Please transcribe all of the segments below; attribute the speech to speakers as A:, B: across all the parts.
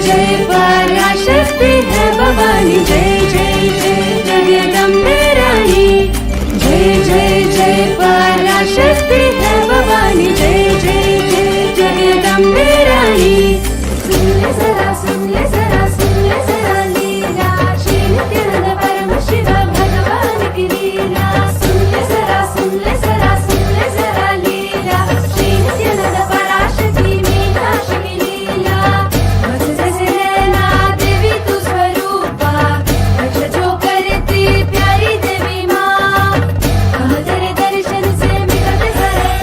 A: जय पराशक्ति है भवानी, जय जय जय जगदम्बे रानी। जय जय जय पराशक्ति है भवानी, जय जय जय जगदम्बे रानी। सुन ले जरा, सुन ले जरा, सुन ले जरा लीला श्री नित्यानंद परमशिव भगवान की लीला। सुन ले जरा, सुन ले जरा, सुन ले जरा लीला श्री नित्यानंद पराशक्ति मीनाक्षी की लीला। बस जैसे नैना देवी तू स्वरूपा, रक्ष जो करती प्यारी देवी माँ। कहाँ तेरे दर्शन से मिटते सारे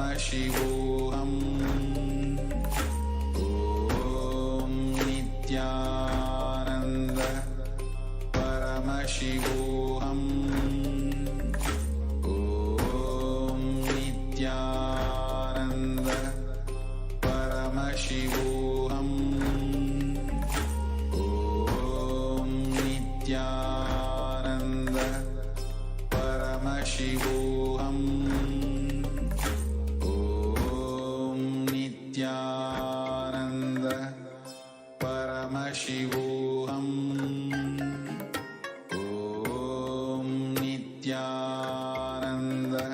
B: Paramashivam Paramashivam. Om Nithyananda Paramashivam. Om Nithyananda Paramashivam. Om Nithyananda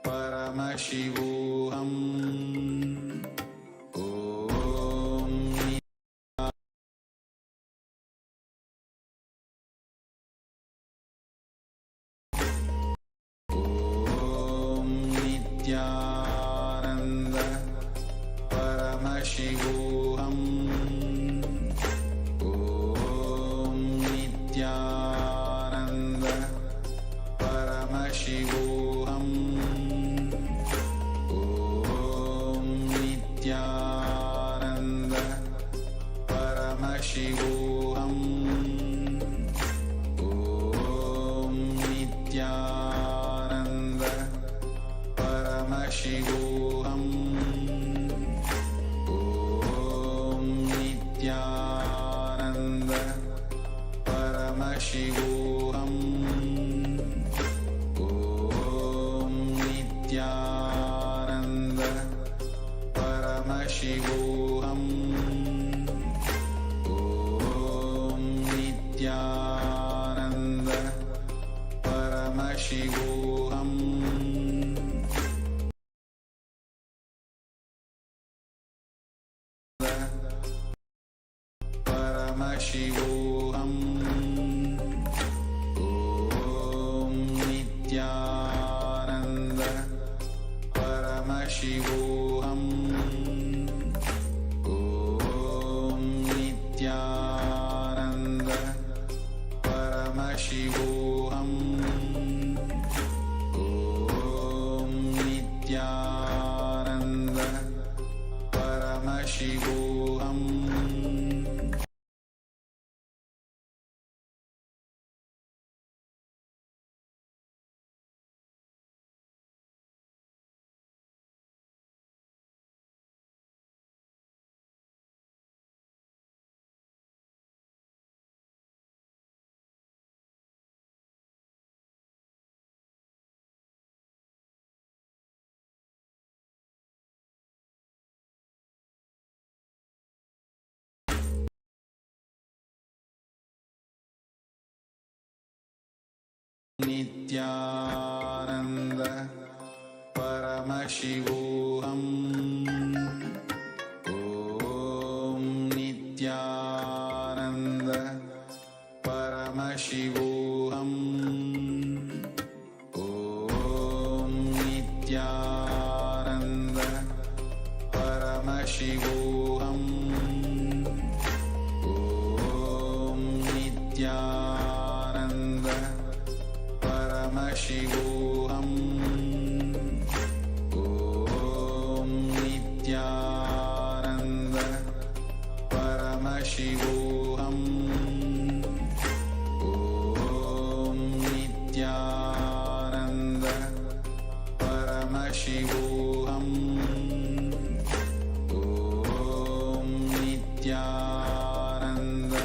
B: Paramashivam. Nithyananda Paramashivam. Om Nithyananda Paramashivam. Om Nithyananda Paramashivam. Om Nithyananda Paramashivam. Om Nithyananda Paramashivam. Om Nithyananda Paramashivam. Om Nithyananda Paramashivam. Paramashivam. Om Nithyananda Paramashivam. Om Nithyananda Paramashivam. Om Nithyananda Paramashivam. Nithyananda Paramashivam. Om Nithyananda Paramashivam. Om Nithyananda Paramashivam. Om Nithyananda Paramashivam. Om Nithyananda Paramashivam. Om Nithyananda Paramashivam. Om Nithyananda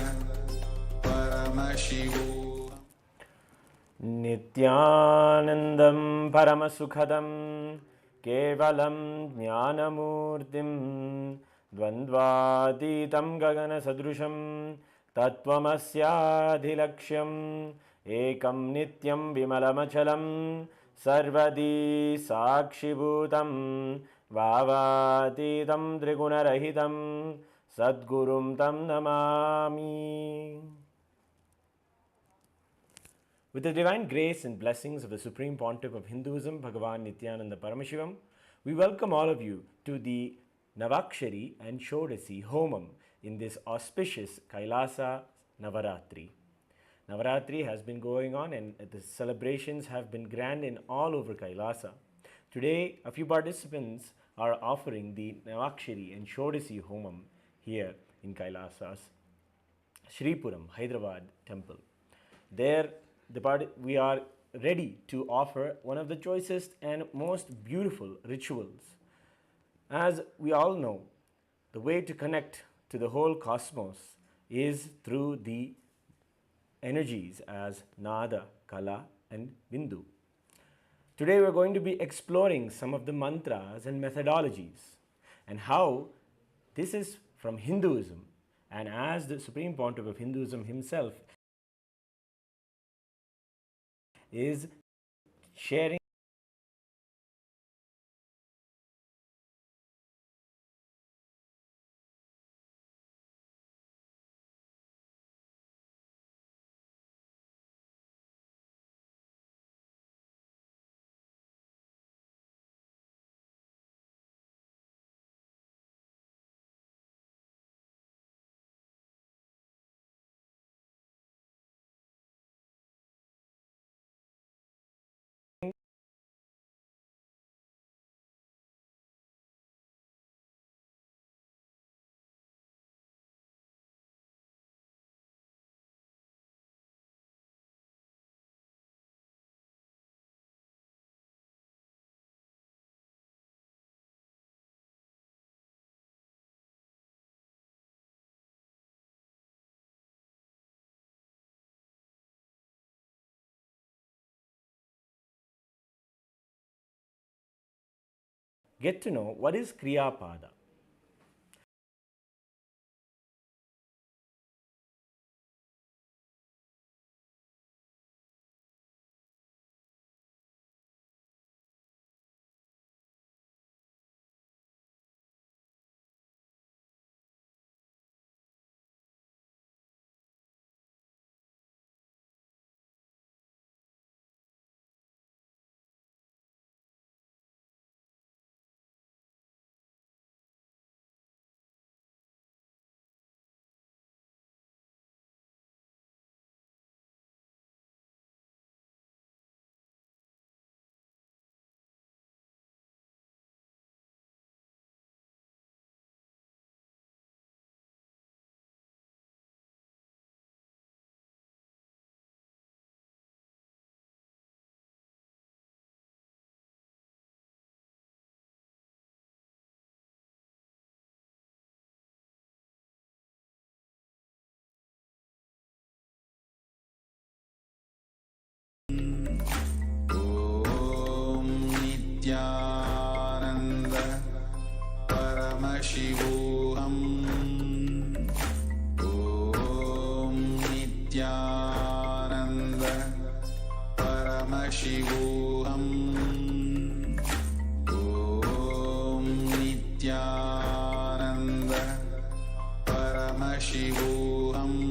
B: Paramashivam.
C: Nithyanandam Paramasukhadam Kevalam Jnanamurtim Dvandvatitam Gagana Sadrusham Tattvamasyaadhilaksham Ekam Nityam Vimalamachalam Sarvadi Sakshibhutam Vavatitam Trigunarahitam Sadgurum Tam Namami. With the divine grace and blessings of the Supreme Pontiff of Hinduism, Bhagavān Nithyananda Paramashivam, we welcome all of you to the Navakshari and Shodasi Homam in this auspicious KAILASA Navaratri. Navaratri has been going on and the celebrations have been grand in all over KAILASA. Today, a few participants are offering the Navakshari and Shodasi Homam here in KAILASA's Shripuram, Hyderabad temple. There, we are ready to offer one of the choicest and most beautiful rituals. As we all know, the way to connect to the whole cosmos is through the energies as Nada, Kala, and Bindu. Today we're going to be exploring some of the mantras and methodologies and how this is from Hinduism, and as the Supreme Pontiff of Hinduism himself is sharing get to know what is Kriya Pada.
B: ॐ नित्यानन्द परमशिवोऽहम् ॐ नित्यानन्द परमशिवोऽहम् ॐ नित्यानन्द परमशिवोऽहम्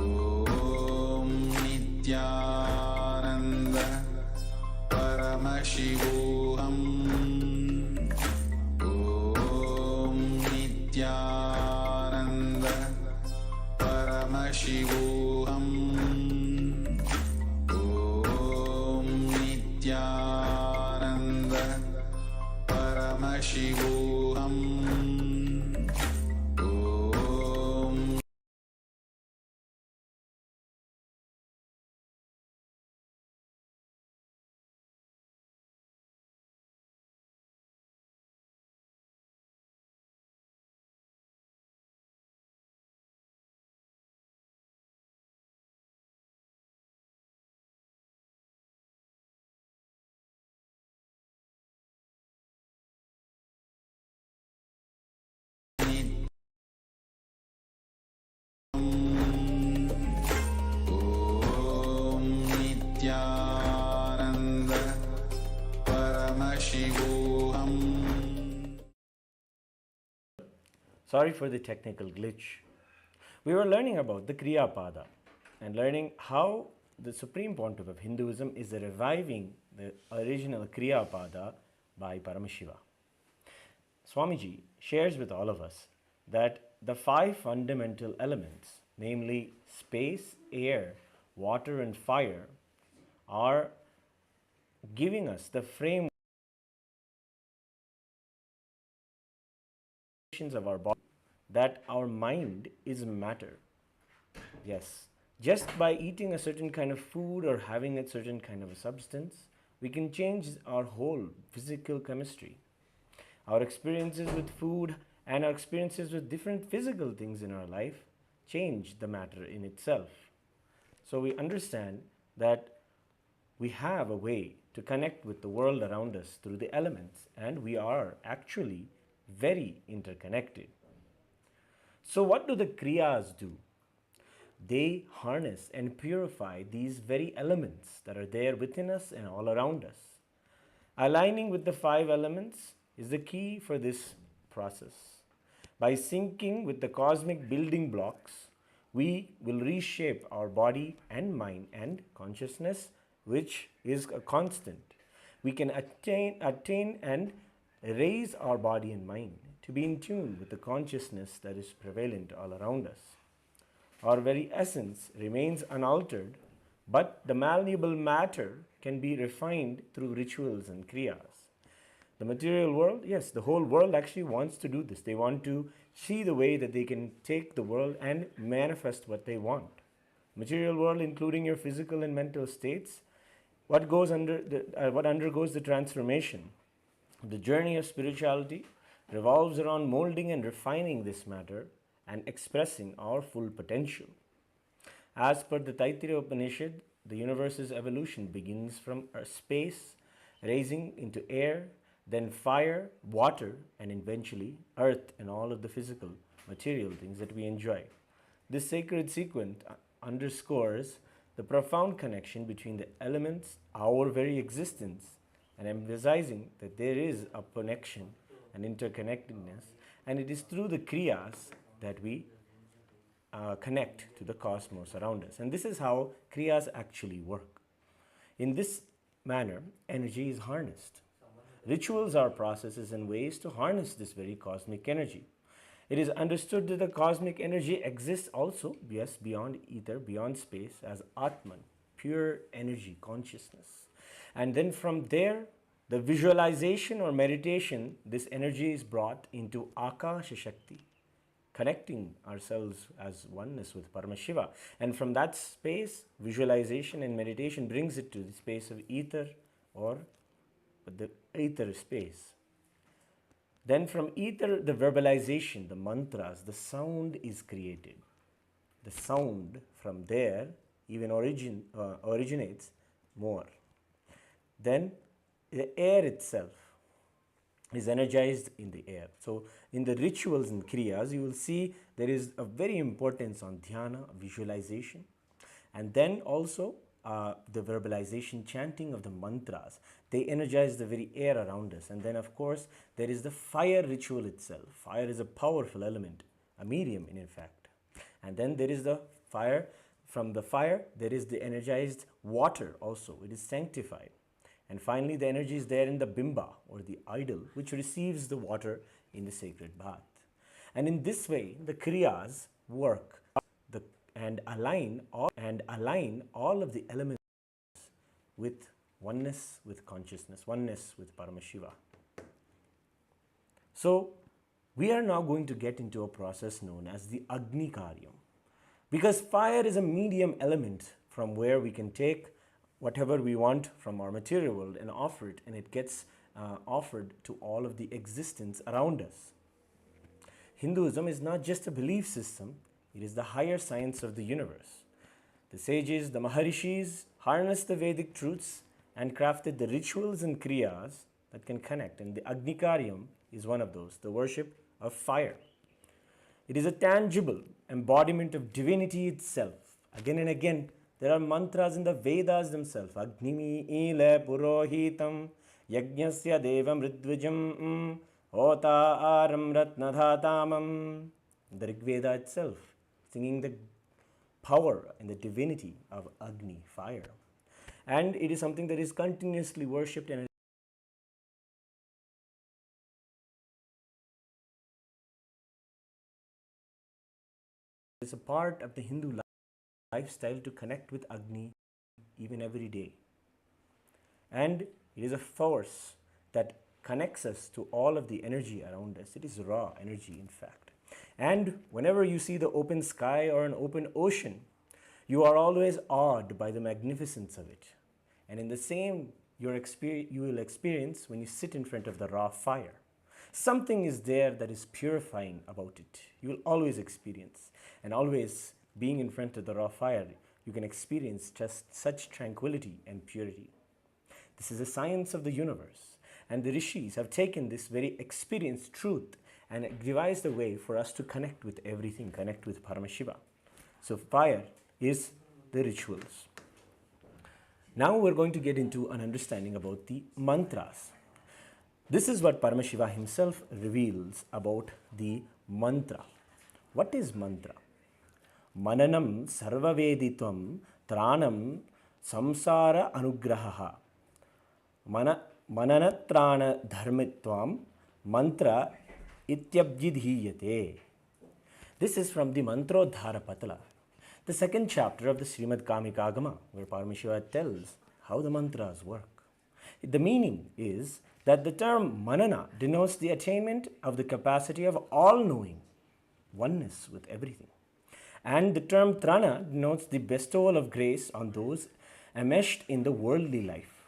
B: ॐ नित्यानन्द परमशिवोऽहम् ॐ नित्यानन्द परमशिवोऽहम् ॐ नित्यानन्द परमशिवोऽहम् ॐ ॐ नित्यानन्द परमशिवोऽहम्.
C: Sorry for the technical glitch. We were learning about the Kriya Pada and learning how the Supreme Pontiff of Hinduism is reviving the original Kriya Pada by Paramashiva. Swamiji shares with all of us that the 5 fundamental elements, namely space, air, water, and fire, are giving us the framework of our body, that our mind is matter. Yes, just by eating a certain kind of food or having a certain kind of a substance, we can change our whole physical chemistry. Our experiences with food and our experiences with different physical things in our life change the matter in itself. So we understand that we have a way to connect with the world around us through the elements, and we are actually very interconnected. So, what do the Kriyas do? They harness and purify these very elements that are there within us and all around us. Aligning with the five elements is the key for this process. By syncing with the cosmic building blocks, we will reshape our body and mind and consciousness, which is a constant. We can attain and raise our body and mind to be in tune with the consciousness that is prevalent all around us. Our very essence remains unaltered, but the malleable matter can be refined through rituals and kriyas. The material world, yes, the whole world actually wants to do this. They want to see the way that they can take the world and manifest what they want. Material world, including your physical and mental states, what undergoes the transformation. The journey of spirituality revolves around molding and refining this matter and expressing our full potential. As per the Taittiriya Upanishad, the universe's evolution begins from space, rising into air, then fire, water, and eventually earth and all of the physical material things that we enjoy. This sacred sequence underscores the profound connection between the elements, our very existence, and emphasizing that there is a connection and interconnectedness, and it is through the kriyas that we connect to the cosmos around us. And this is how kriyas actually work. In this manner, energy is harnessed. Rituals are processes and ways to harness this very cosmic energy. It is understood that the cosmic energy exists also, yes, beyond ether, beyond space, as Atman, pure energy, consciousness. And then from there, the visualization or meditation, this energy is brought into Akasha Shakti, connecting ourselves as oneness with Paramashiva. And from that space, visualization and meditation brings it to the space of ether or the ether space. Then from ether, the verbalization, the mantras, the sound is created. The sound from there even originates more. Then the air itself is energized in the air. So in the rituals and kriyas, you will see there is a very importance on dhyana, visualization, and then also the verbalization, chanting of the mantras. They energize the very air around us. And then of course there is the fire ritual itself. Fire is a powerful element, a medium in fact. And then there is the fire. From the fire there is the energized water also. It is sanctified. And finally the energy is there in the bimba or the idol, which receives the water in the sacred bath. And in this way the kriyas work and align all of the elements with oneness with consciousness, oneness with Paramashiva. So we are now going to get into a process known as the Agni Karyam, because fire is a medium element from where we can take whatever we want from our material world and offer it, and it gets offered to all of the existence around us. Hinduism is not just a belief system, it is the higher science of the universe. The sages, the Maharishis, harnessed the Vedic truths and crafted the rituals and kriyas that can connect, and the Agni Karyam is one of those, the worship of fire. It is a tangible embodiment of divinity itself. Again and again, there are mantras in the Vedas themselves. Agnimi ile purohitam yajnasya devam ridvijam ota aram ratnadhatamam. The Rig Veda itself, singing the power and the divinity of Agni, fire. And it is something that is continuously worshipped and it's a part of the Hindu lifestyle to connect with Agni even every day. And it is a force that connects us to all of the energy around us. It is raw energy, in fact. And whenever you see the open sky or an open ocean, you are always awed by the magnificence of it. And in the same, you will experience when you sit in front of the raw fire. Something is there that is purifying about it. You will always experience, and always being in front of the raw fire, you can experience just such tranquility and purity. This is the science of the universe, and the rishis have taken this very experienced truth and devised a way for us to connect with everything, connect with Paramashiva. So fire is the rituals. Now we're going to get into an understanding about the mantras. This is what Paramashiva himself reveals about the mantra. What is mantra? Mananam sarvaveditvam tranam samsara anugraha. Mananatrana dharmitvam mantra ityabjidhiyate. This is from the Mantrodhara Patala, the second chapter of the Srimad Kamikagama, where Paramashiva tells how the mantras work. The meaning is that the term manana denotes the attainment of the capacity of all knowing, oneness with everything. And the term trana denotes the bestowal of grace on those enmeshed in the worldly life.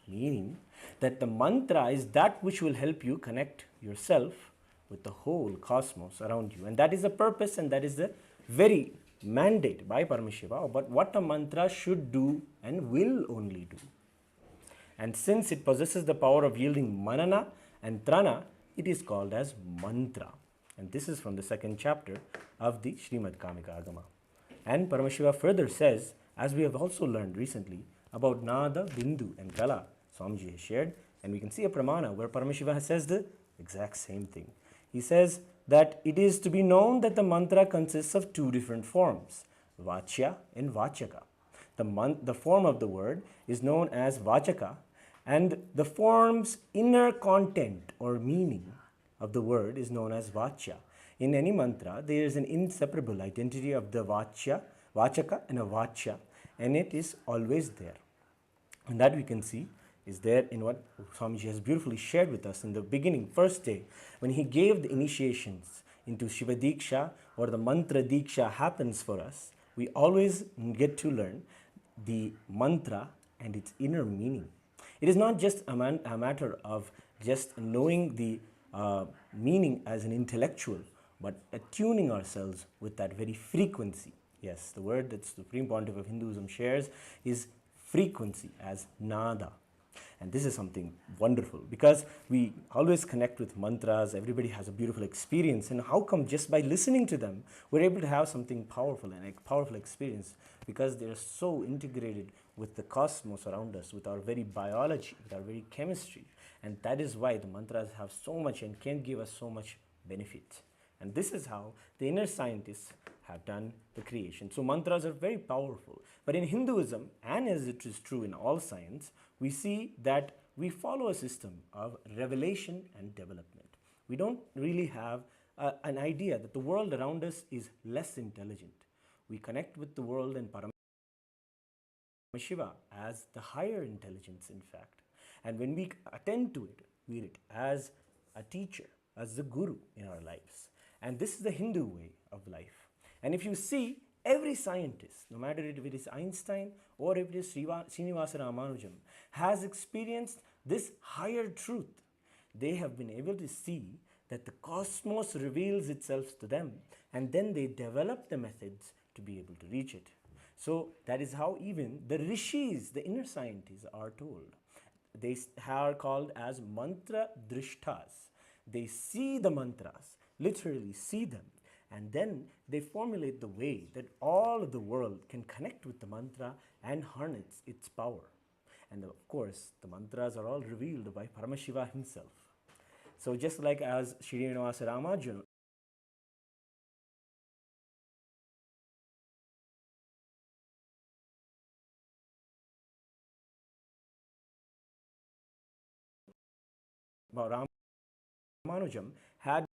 C: Meaning that the mantra is that which will help you connect yourself with the whole cosmos around you. And that is the purpose, and that is the very mandate by Paramashiva about what a mantra should do and will only do. And since it possesses the power of yielding manana and trana, it is called as mantra. And this is from the second chapter of the Srimad Kamikagama. And Paramashiva further says, as we have also learned recently, about Nada, Bindu and Kala, Swamiji has shared, and we can see a pramana where Paramashiva says the exact same thing. He says that it is to be known that the mantra consists of two different forms, Vachya and Vachaka. The form of the word is known as Vachaka, and the form's inner content or meaning of the word is known as Vachya. In any mantra, there is an inseparable identity of the Vachaka and a Vachya, and it is always there. And that we can see is there in what Swamiji has beautifully shared with us in the beginning, first day, when he gave the initiations into Shiva Diksha, or the Mantra Diksha happens for us. We always get to learn the mantra and its inner meaning. It is not just a matter of just knowing the meaning as an intellectual, but attuning ourselves with that very frequency. Yes, the word that the Supreme Pontiff of Hinduism shares is frequency as nada. And this is something wonderful because we always connect with mantras. Everybody has a beautiful experience. And how come just by listening to them, we're able to have something powerful and a powerful experience? Because they're so integrated with the cosmos around us, with our very biology, with our very chemistry. And that is why the mantras have so much and can give us so much benefit. And this is how the inner scientists have done the creation. So mantras are very powerful. But in Hinduism, and as it is true in all science, we see that we follow a system of revelation and development. We don't really have an idea that the world around us is less intelligent. We connect with the world and Paramashiva as the higher intelligence, in fact. And when we attend to it, we read it as a teacher, as the guru in our lives. And this is the Hindu way of life. And if you see, every scientist, no matter if it is Einstein or if it is Srinivasa Ramanujam, has experienced this higher truth. They have been able to see that the cosmos reveals itself to them, and then they develop the methods to be able to reach it. So that is how even the rishis, the inner scientists, are told. They are called as mantra drishtas. They see the mantras, literally see them, and then they formulate the way that all of the world can connect with the mantra and harness its power. And of course, the mantras are all revealed by Paramashiva himself. So just like as Srinivasa Ramanujam had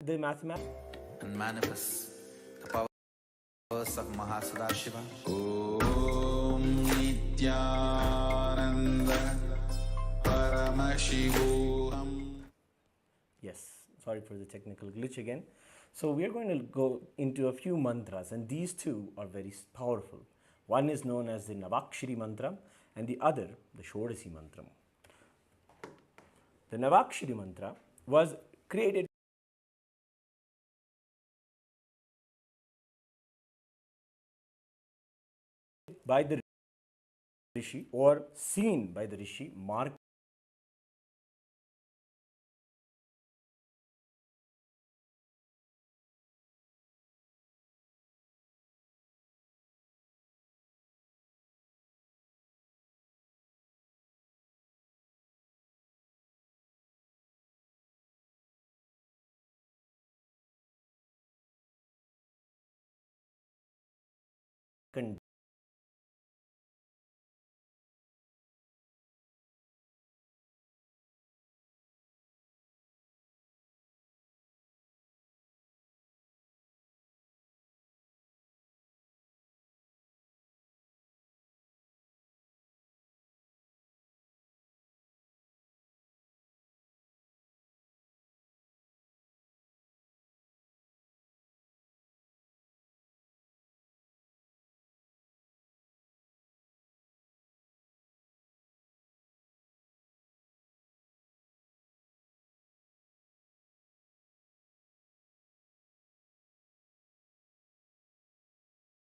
C: the mathematics
B: and manifest the powers of Mahasadashiva. Om Paramashivam.
C: Yes, sorry for the technical glitch again. So we are going to go into a few mantras, and these two are very powerful. One is known as the Navakshari mantra and the other the Shodasi mantra. The Navakshari mantra was created by the Rishi or seen by the Rishi Mark.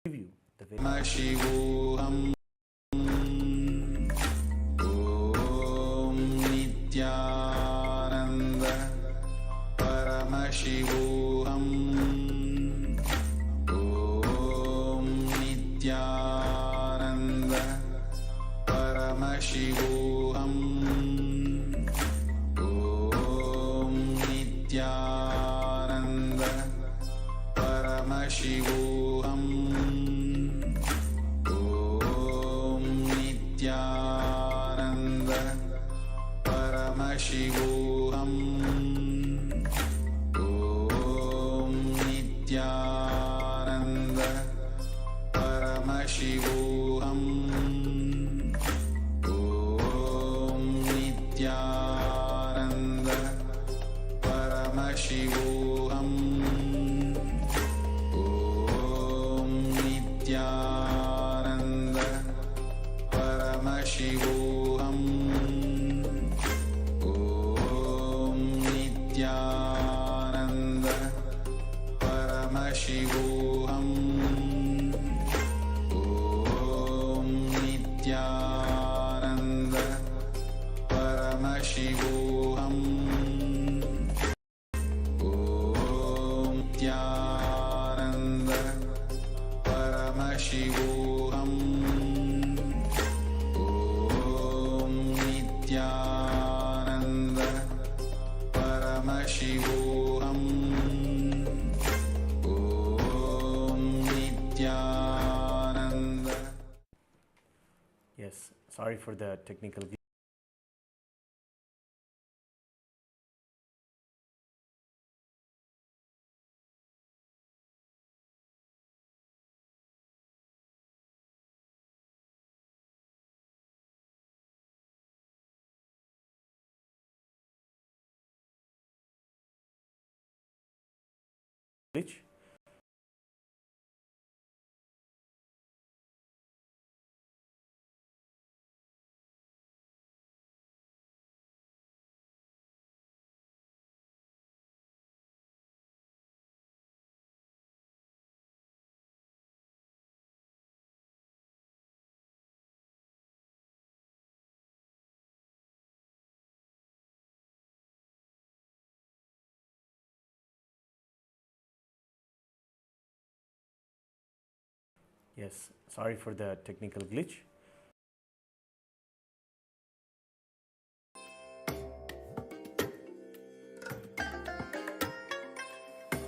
C: Give you the very
B: Paramashivam. Om Nithyananda Paramashivam. Om Nithyananda Paramashivam. Om Nithyananda Paramashivam. Paramashivam. Om Nithyananda Paramashivam. Om Nithyananda Paramashivam. Om Nithyananda Paramashivam. Nithyananda Paramashivam. Om Nithyananda Paramashivam. Om Nithyananda Paramashivam. Om Nithyananda Paramashivam. Om Nithyananda.
C: yes. Sorry for the technical glitch. Yes, sorry for the technical glitch.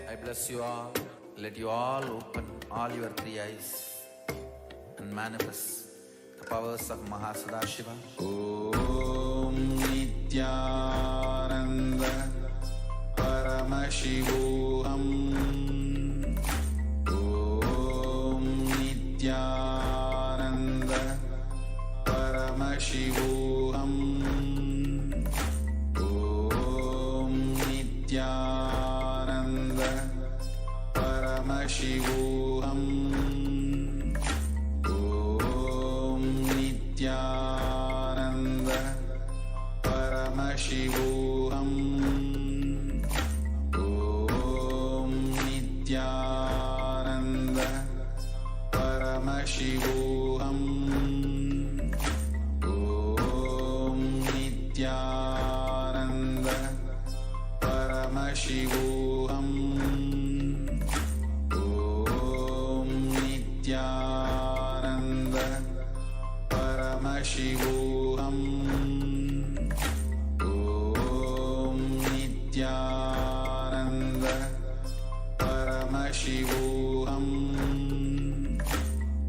D: I bless you all. Let you all open all your three eyes and manifest the powers of Mahasadashiva.
B: Om Nithyananda Paramashivam. Om Nithyananda Paramashivam. Om Nithyananda Paramashivam. Om Nithyananda Paramashivam. Om Nithyananda Paramashivam. Om Nithyananda Paramashivam. Om Nithyananda Paramashivam. Om Nithyananda Paramashivam.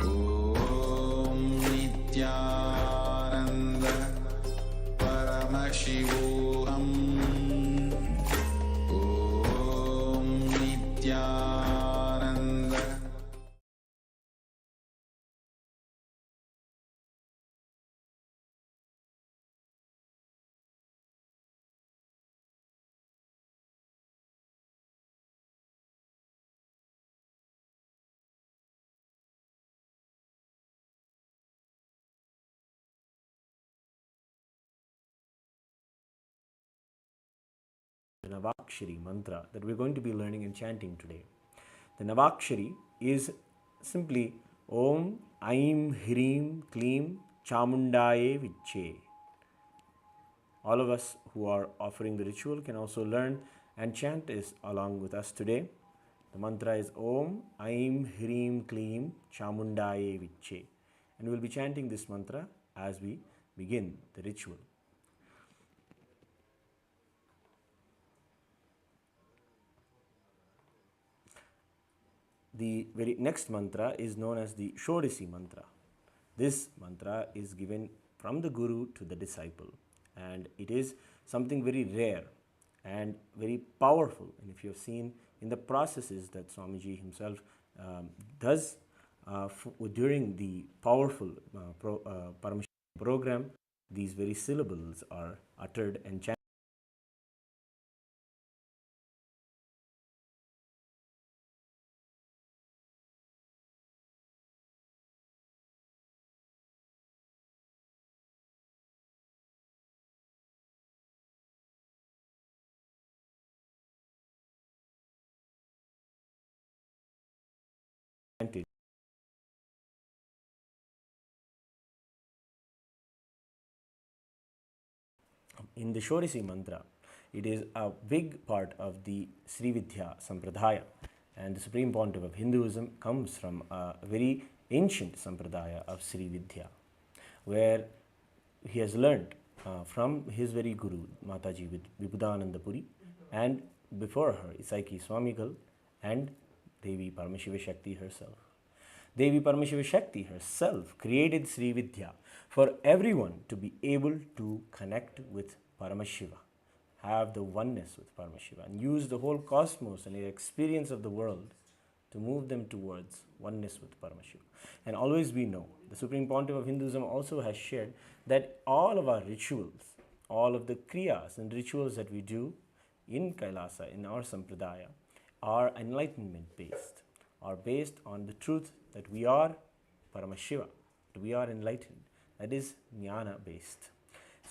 B: Om Nithyananda Paramashivam. Om Nithyananda.
C: The Navakshari mantra that we're going to be learning and chanting today. The Navakshari is simply Om Aim Hrim Klim Chamundaye Viche. All of us who are offering the ritual can also learn and chant this along with us today. The mantra is Om Aim Hrim Klim Chamundaye Viche. And we'll be chanting this mantra as we begin the ritual. The very next mantra is known as the Shodasi mantra. This mantra is given from the Guru to the disciple, and it is something very rare and very powerful. And if you have seen in the processes that Swamiji himself does during the powerful Paramashivam program, these very syllables are uttered and chanted. In the Shodasi mantra, it is a big part of the Sri Vidya Sampradaya, and the Supreme Pontiff of Hinduism comes from a very ancient Sampradaya of Sri Vidya, where he has learnt from his very Guru, Mataji Vibhudananda Puri, and before her, Isaiki Swamigal and Devi Paramashiva Shakti herself. Devi Paramashiva Shakti herself created Sri Vidya for everyone to be able to connect with Paramashiva, have the oneness with Paramashiva, and use the whole cosmos and the experience of the world to move them towards oneness with Paramashiva. And always we know, the Supreme Pontiff of Hinduism also has shared that all of our rituals, all of the kriyas and rituals that we do in KAILASA, in our Sampradaya, are enlightenment based, are based on the truth that we are Paramashiva, that we are enlightened. That is jnana based.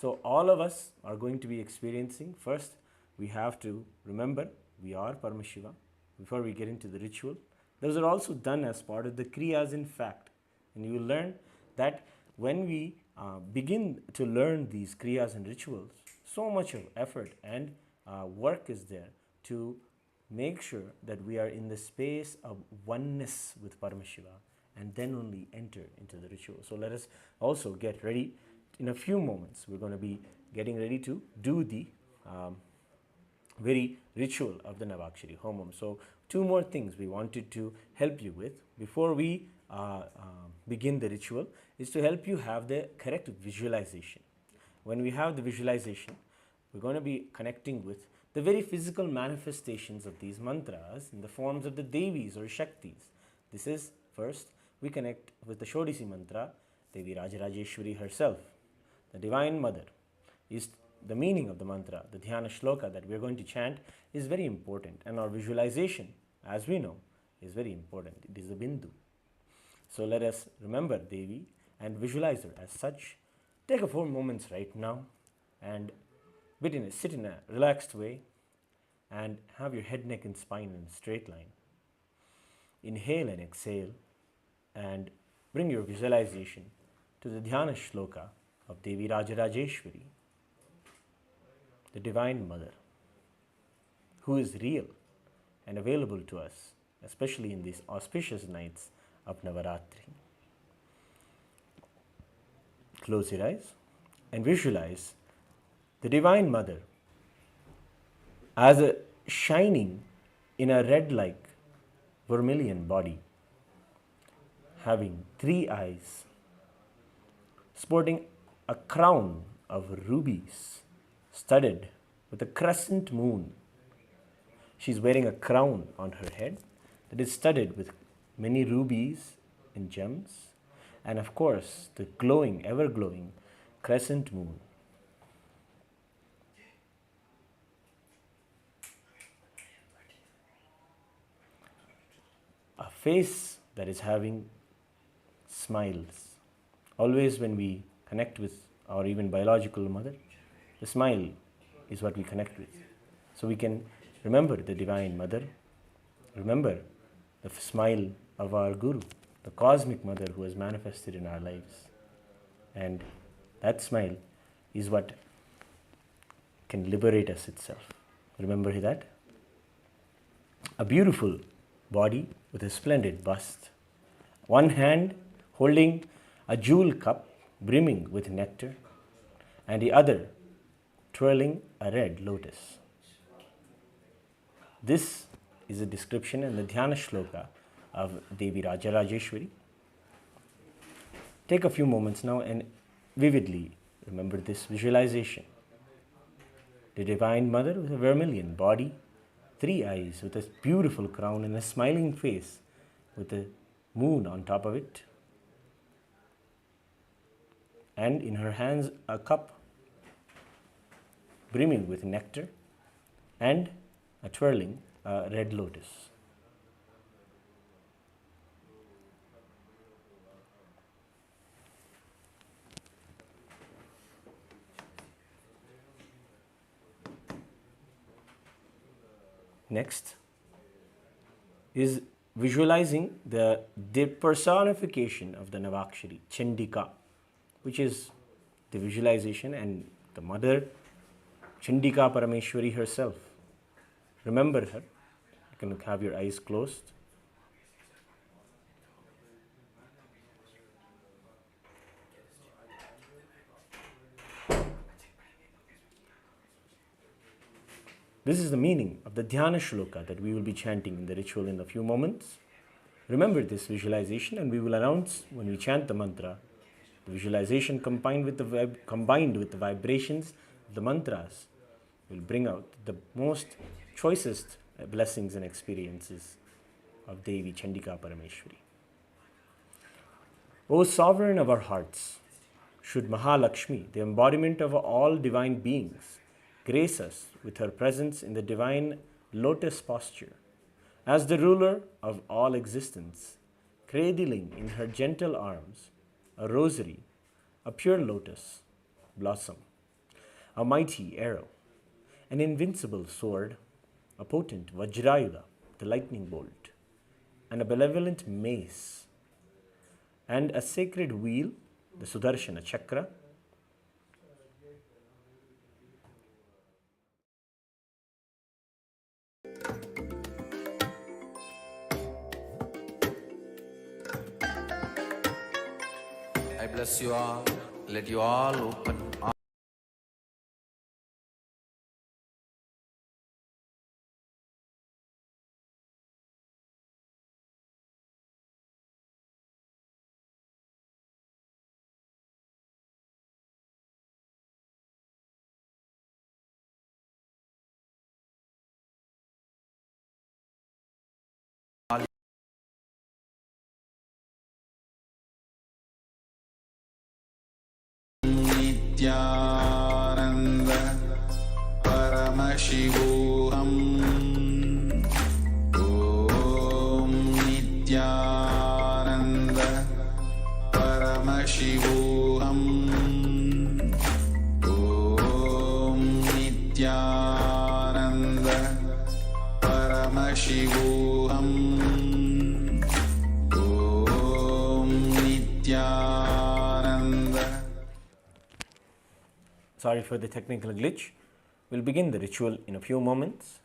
C: So all of us are going to be experiencing, first we have to remember we are Paramashiva before we get into the ritual. Those are also done as part of the kriyas in fact. And you will learn that when we begin to learn these kriyas and rituals, so much of effort and work is there to make sure that we are in the space of oneness with Paramashiva, and then only enter into the ritual. So let us also get ready. In a few moments, we're going to be getting ready to do the very ritual of the Navakshari Homam. So two more things we wanted to help you with before we begin the ritual is to help you have the correct visualization. When we have the visualization, we're going to be connecting with the very physical manifestations of these mantras in the forms of the Devis or Shaktis. This is first, we connect with the Shodasi mantra, Devi Rajarajeshwari herself. the Divine Mother, is the meaning of the mantra, the dhyana shloka that we are going to chant is very important, and our visualization, as we know, is very important. It is a bindu. So let us remember Devi and visualize her as such. Take a 4 moments right now and sit in a relaxed way and have your head, neck and spine in a straight line. Inhale and exhale and bring your visualization to the dhyana shloka of Devi Rajarajeshwari, the Divine Mother, who is real and available to us, especially in these auspicious nights of Navaratri. Close your eyes and visualize the Divine Mother as a shining in a red-like vermilion body, having 3 eyes, sporting a crown of rubies studded with a crescent moon. She's wearing a crown on her head that is studded with many rubies and gems, and of course the glowing, ever-glowing crescent moon. A face that is having smiles. Always when we connect with our even biological mother, the smile is what we connect with. So we can remember the Divine Mother, remember the smile of our Guru, the cosmic mother who has manifested in our lives. And that smile is what can liberate us itself. Remember that? A beautiful body with a splendid bust. One hand holding a jewel cup brimming with nectar, and the other twirling a red lotus. This is a description in the Dhyana Shloka of Devi Rajarajeshwari. Take a few moments now and vividly remember this visualization. The Divine Mother with a vermilion body, 3 eyes with a beautiful crown and a smiling face with a moon on top of it. And in her hands a cup brimming with nectar and a twirling red lotus. Next is visualizing the personification of the Navakshari, Chandika, which is the visualization and the mother, Chandika Parameshwari herself. Remember her. You can have your eyes closed. This is the meaning of the Dhyana Shloka that we will be chanting in the ritual in a few moments. Remember this visualization, and we will announce when we chant the mantra. The visualization combined with the vibrations of the mantras will bring out the most choicest blessings and experiences of Devi Chandika Parameshwari. O sovereign of our hearts, should Mahalakshmi, the embodiment of all divine beings, grace us with her presence in the divine lotus posture, as the ruler of all existence, cradling in her gentle arms a rosary, a pure lotus blossom, a mighty arrow, an invincible sword, a potent vajrayuda, the lightning bolt, and a benevolent mace, and a sacred wheel, the Sudarshana chakra.
D: I bless you all. Let you all open.
B: Nithyananda Paramashivam. Om Nithyananda Paramashivam. Om Nithyananda Paramashivam. Om Nithyananda.
C: Sorry for the technical glitch. We'll begin the ritual in a few moments.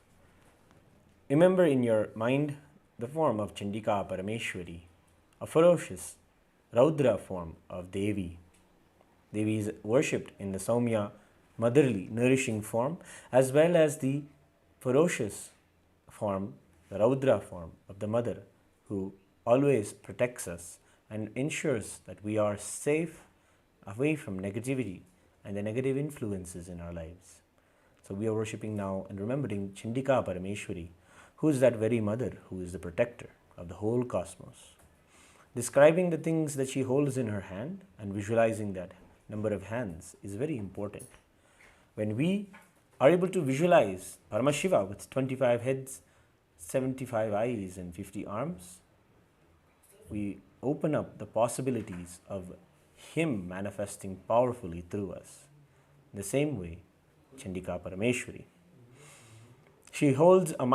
C: Remember in your mind the form of Chandika Parameshwari, a ferocious Raudra form of Devi. Devi is worshipped in the Saumya, motherly, nourishing form, as well as the ferocious form, the Raudra form of the mother, who always protects us and ensures that we are safe away from negativity and the negative influences in our lives. So we are worshipping now and remembering Chandika Parameshwari, who is that very mother who is the protector of the whole cosmos. Describing the things that she holds in her hand and visualizing that number of hands is very important. When we are able to visualize Paramashiva with 25 heads, 75 eyes and 50 arms, we open up the possibilities of him manifesting powerfully through us. In the same way, Chandika Parameshwari. She holds a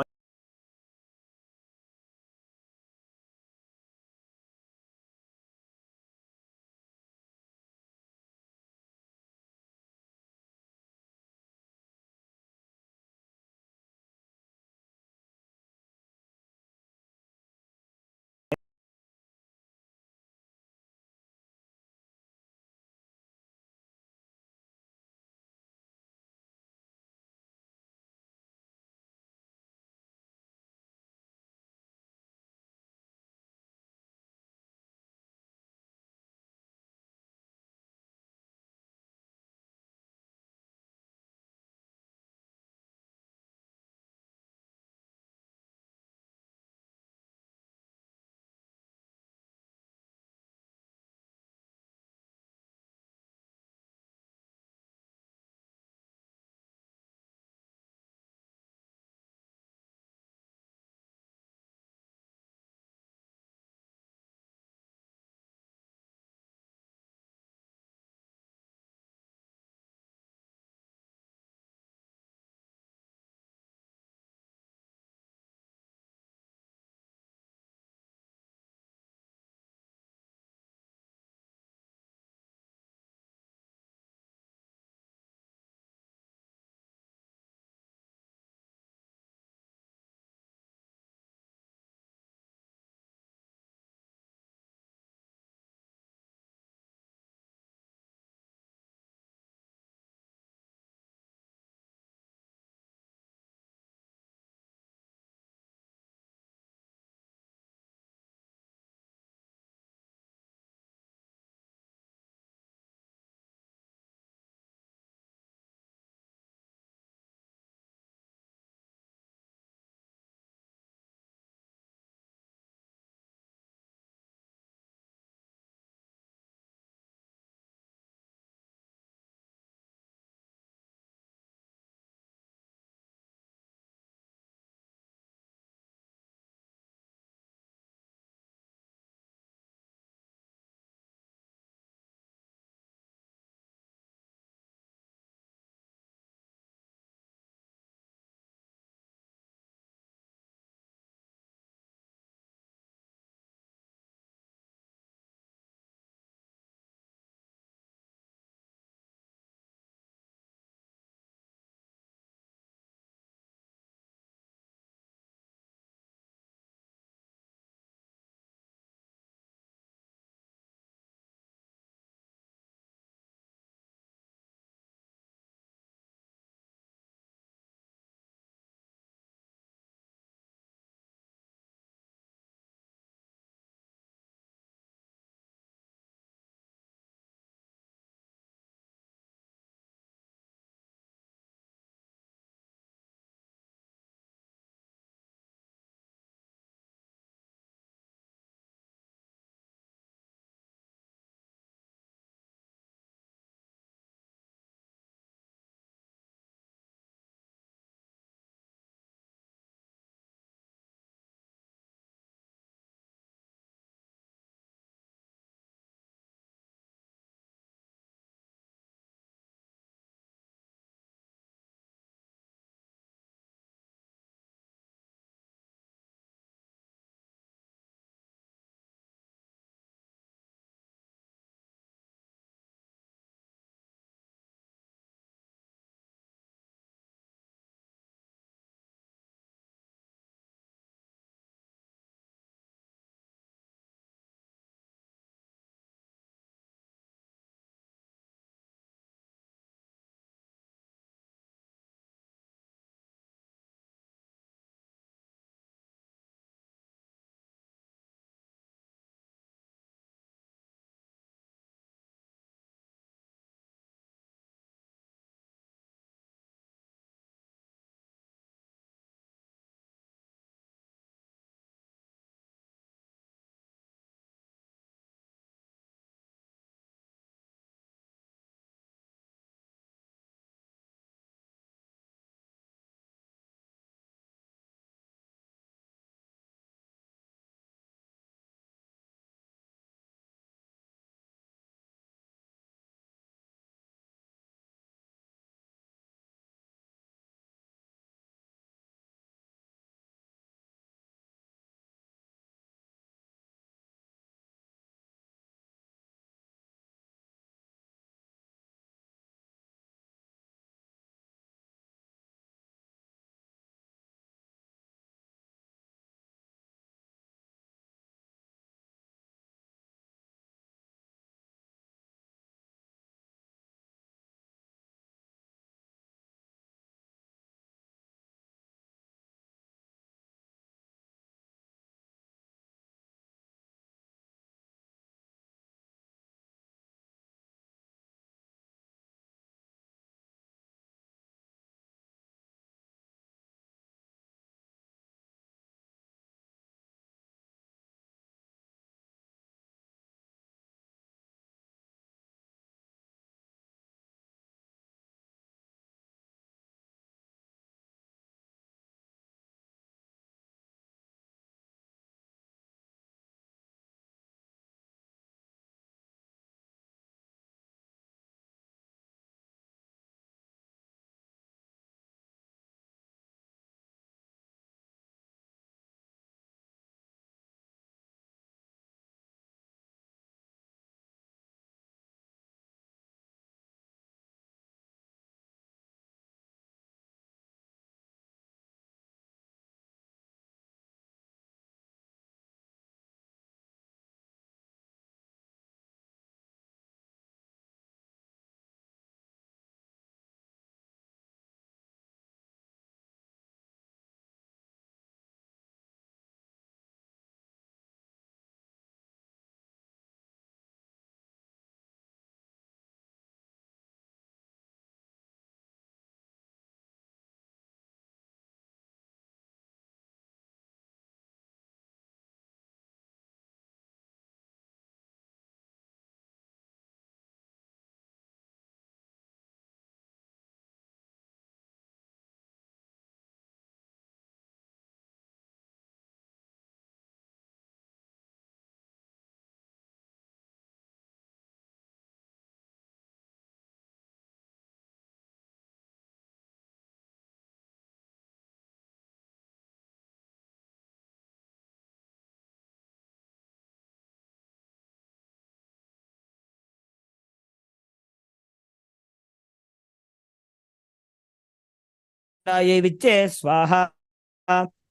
E: चामुण्डायै विच्चे स्वाहा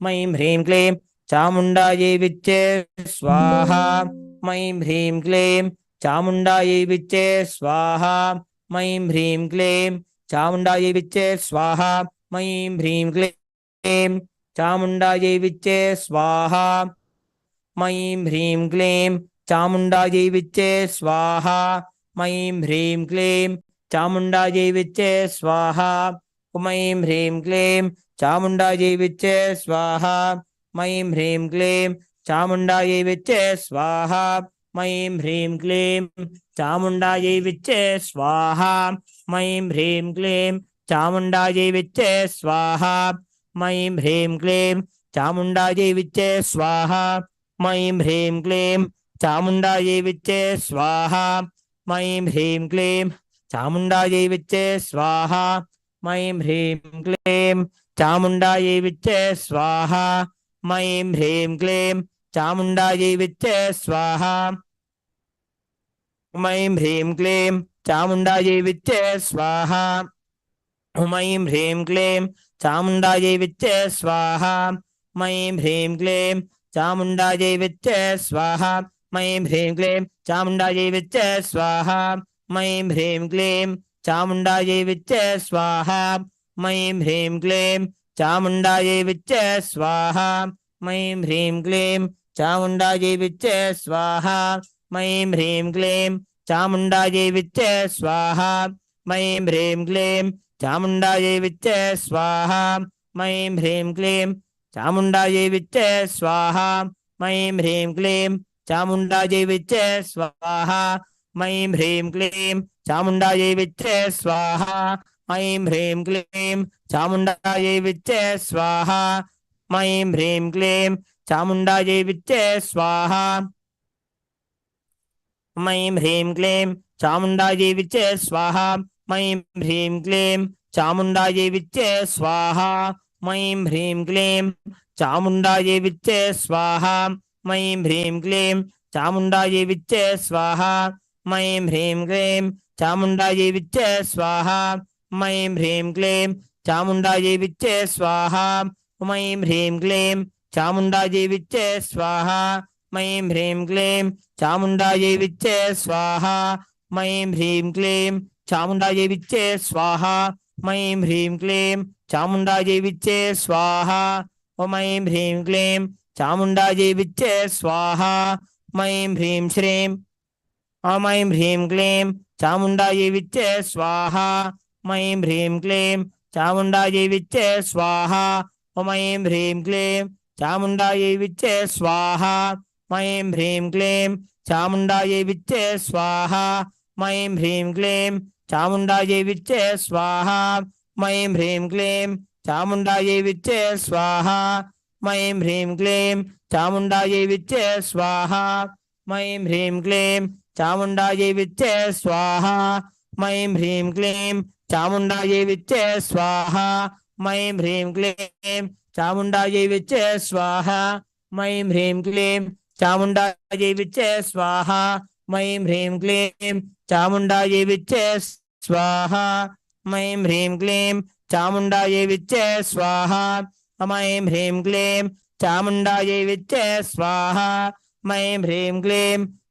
E: मैं ह्रीं क्लीं चामुण्डायै विच्चे स्वाहा मैं ह्रीं क्लीं चामुण्डायै विच्चे स्वाहा मैं ह्रीं क्लीं चामुण्डायै विच्चे स्वाहा मैं ह्रीं क्लीं चामुण्डायै विच्चे स्वाहा मैं ह्रीं क्लीं चामुण्डायै विच्चे स्वाहा मैं ह्रीं क्लीं चामुण्डायै विच्चे स्वाहा मैं ह्रीं क्लीं चामुण्डायै विच्चे स्वाहा मैं ह्रीं क्लीं चामुण्डायै विच्चे स्वाहा मैं ह्रीं क्लीं चामुण्डायै विच्चे स्वाहा मैं ह्रीं क्लीं चामुण्डायै विच्चे स्वाहा मैं ह्रीं क्लीं चामुण्डायै विच्चे स्वाहा मैं ह्रीं क्लीं चामुण्डायै विच्चे स्वाहा मैं ह्रीं क्लीं चामुण्डायै विच्चे स्वाहा मैं ह्रीं क्लीं चामुण्डायै विच्चे स्वाहा मैं ह्रीं क्लीं चामुण्डायै विच्चे स्वाहा मैं ह्रीं क्लीं चामुण्डायै विच्चे स्वाहा मैं ह्रीं क्लीं चामुण्डायै विच्चे स्वाहा मैं ह्रीं क्लीं चामुण्डायै विच्चे स्वाहा मैं ह्रीं क्लीं चामुण्डायै विच्चे स्वाहा मैं ह्रीं क्लीं चामुण्डायै विच्चे स्वाहा मैं ह्रीं क्लीं चामुण्डायै विच्चे स्वाहा मैं ह्रीं क्लीं चामुण्डायै विच्चे स्वाहा मैं ह्रीं क्लीं चामुण्डायै विच्चे स्वाहा मैं ह्रीं क्लीं चामुण्डायै विच्चे स्वाहा मैं ह्रीं क्लीं चामुण्डायै विच्चे स्वाहा मैं ह्रीं क्लीं चामुण्डायै विच्चे स्वाहा मैं ह्रीं क्लीं चामुण्डायै विच्चे स्वाहा मैं ह्रीं क्लीं चामुण्डायै विच्चे स्वाहा मैं ह्रीं क्लीं चामुण्डायै विच्चे स्वाहा मैं ह्रीं क्लीं चामुण्डायै विच्चे स्वाहा मैं ह्रीं क्लीं चामुण्डायै विच्चे स्वाहा मैं ह्रीं क्लीं चामुण्डायै विच्चे स्वाहा मैं ह्रीं क्लीं चामुण्डायै विच्चे स्वाहा मैं ह्रीं क्लीं चामुण्डायै विच्चे स्वाहा मैं ह्रीं क्लीं चामुण्डायै विच्चे स्वाहा मैं ह्रीं क्लीं चामुण्डायै विच्चे स्वाहा मैं ह्रीं क्लीं चामुण्डायै विच्चे स्वाहा मैं ह्रीं क्लीं चामुण्डायै विच्चे स्वाहा मैं ह्रीं क्लीं चामुण्डायै विच्चे स्वाहा मैं ह्रीं क्लीं चामुण्डायै विच्चे स्वाहा मैं ह्रीं श्रीं मैं ह्रीं क्लीं चामुण्डायै विच्चे स्वाहा मैं ह्रीं क्लीं चामुण्डायै विच्चे स्वाहा मैं ह्रीं क्लीं चामुण्डायै विच्चे स्वाहा मैं ह्रीं क्लीं चामुण्डायै विच्चे स्वाहा मैं ह्रीं क्लीं चामुण्डायै विच्चे स्वाहा मैं ह्रीं क्लीं चामुण्डायै विच्चे स्वाहा मैं ह्रीं क्लीं चामुण्डायै विच्चे स्वाहा मैं ह्रीं क्लीं चामुण्डायै विच्चे स्वाहा मैं ह्रीं क्लीं चामुण्डायै विच्चे स्वाहा मैं ह्रीं क्लीं चामुण्डायै विच्चे स्वाहा मैं ह्रीं क्लीं चामुण्डायै विच्चे स्वाहा मैं ह्रीं क्लीं चामुण्डायै विच्चे स्वाहा मैं ह्रीं क्लीं चामुण्डायै विच्चे स्वाहा मैं ह्रीं क्लीं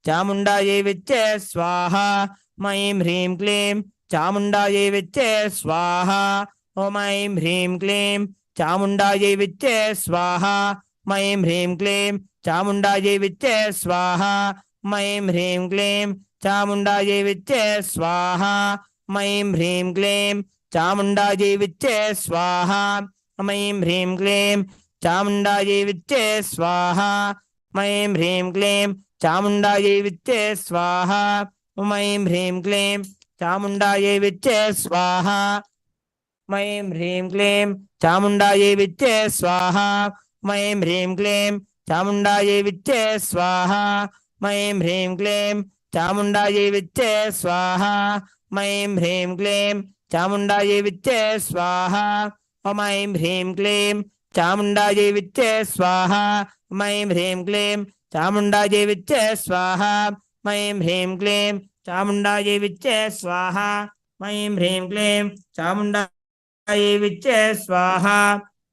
E: चामुण्डायै विच्चे स्वाहा मैं ह्रीं क्लीं चामुण्डायै विच्चे स्वाहा मैं ह्रीं क्लीं चामुण्डायै विच्चे स्वाहा मैं ह्रीं क्लीं चामुण्डायै विच्चे स्वाहा मैं ह्रीं क्लीं चामुण्डायै विच्चे स्वाहा मैं ह्रीं क्लीं चामुण्डायै विच्चे स्वाहा मैं ह्रीं क्लीं चामुण्डायै विच्चे स्वाहा मैं ह्रीं क्लीं चामुण्डायै विच्चे स्वाहा मैं ह्रीं क्लीं चामुण्डायै विच्चे स्वाहा मैं ह्रीं क्लीं चामुण्डायै विच्चे स्वाहा मैं ह्रीं क्लीं चामुण्डायै विच्चे स्वाहा मैं ह्रीं क्लीं चामुण्डायै विच्चे स्वाहा मैं ह्रीं क्लीं चामुण्डायै विच्चे स्वाहा मैं ह्रीं क्लीं चामुण्डायै विच्चे स्वाहा मैं ह्रीं क्लीं चामुण्डायै विच्चे स्वाहा मैं ह्रीं क्लीं चामुण्डायै विच्चे स्वाहा मैं ह्रीं क्लीं चामुण्डायै विच्चे स्वाहा मैं ह्रीं क्लीं चामुण्डा चामुण्डायै विच्चे स्वाहा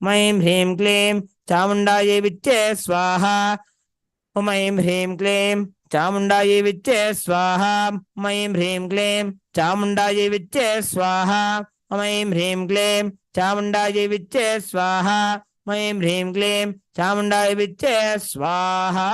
E: ऐं ह्रीं क्लीं चामुण्डायै विच्चे स्वाहा ऐं ह्रीं क्लीं चामुण्डायै विच्चे स्वाहा ऐं ह्रीं क्लीं चामुण्डायै विच्चे स्वाहा ऐं ह्रीं क्लीं चामुण्डायै विच्चे स्वाहा ऐं ह्रीं क्लीं चामुण्डायै विच्चे स्वाहा.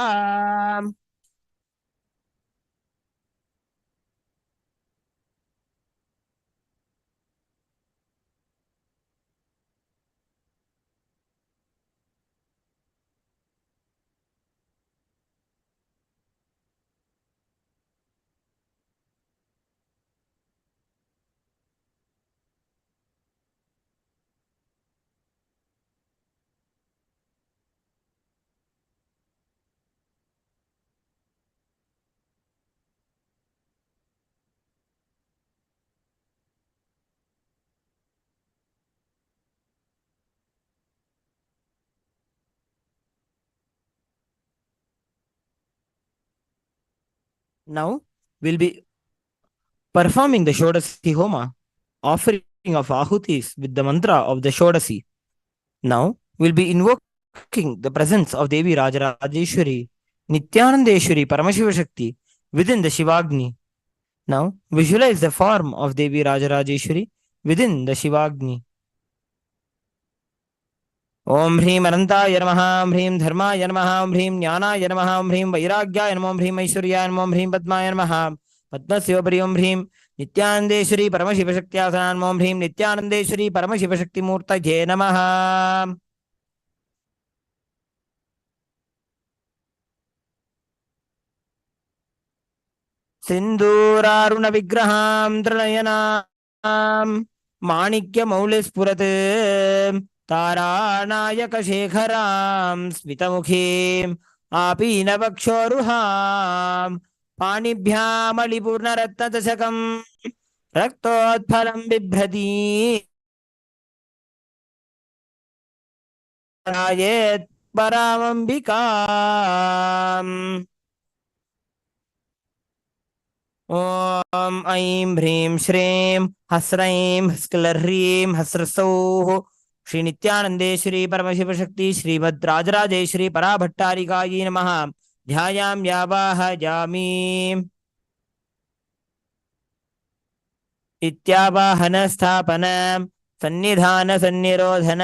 E: Now we'll be performing the Shodasi Homa, offering of ahutis with the mantra of the Shodasi. Now we'll be invoking the presence of Devi Rajarajeshwari, Nithyanandeshwari Paramashiva Shakti within the Shivagni. Now visualize the form of Devi Rajarajeshwari within the Shivagni. Om Hrim Anantāya Namaha, Om Hrim Dharmāya Namaha, Om Hrim Jnānāya Namaha, Om Hrim Vairāgyāya Namaha, Om Hrim Aishwaryaaya Namaha, Om Hrim Padmāya Namaha, Padmasya Upari Om Hrim Nithyanandeshwari Paramashiva Shaktyāsanā Namaha, Om Hrim Nithyanandeshwari Paramashiva Shakti Murtaye Namaha. सिन्दूरारुण विग्रहां त्रिनयनां माणिक्यमौलिस्फुरत् तारानायकशेखरां स्मितमुखीं आपीनवक्षोरुहां पाणिभ्यामलिपूर्णरत्नदशकं रक्तोत्फलं बिभ्रती ध्यायेत् परामम्बिकाम्. ॐ ऐं ह्रीं श्रीं हस्रैं हस्क्लह्रीं हस्रसौः श्री नित्यानन्देश्वरी परमशिवशक्ति श्रीमद्राजराजेश्वरी पराभट्टारिकायै नमः. ध्यायामि आवाहयामि. इत्यावाहनस्थापन सन्निधानसन्निरोधन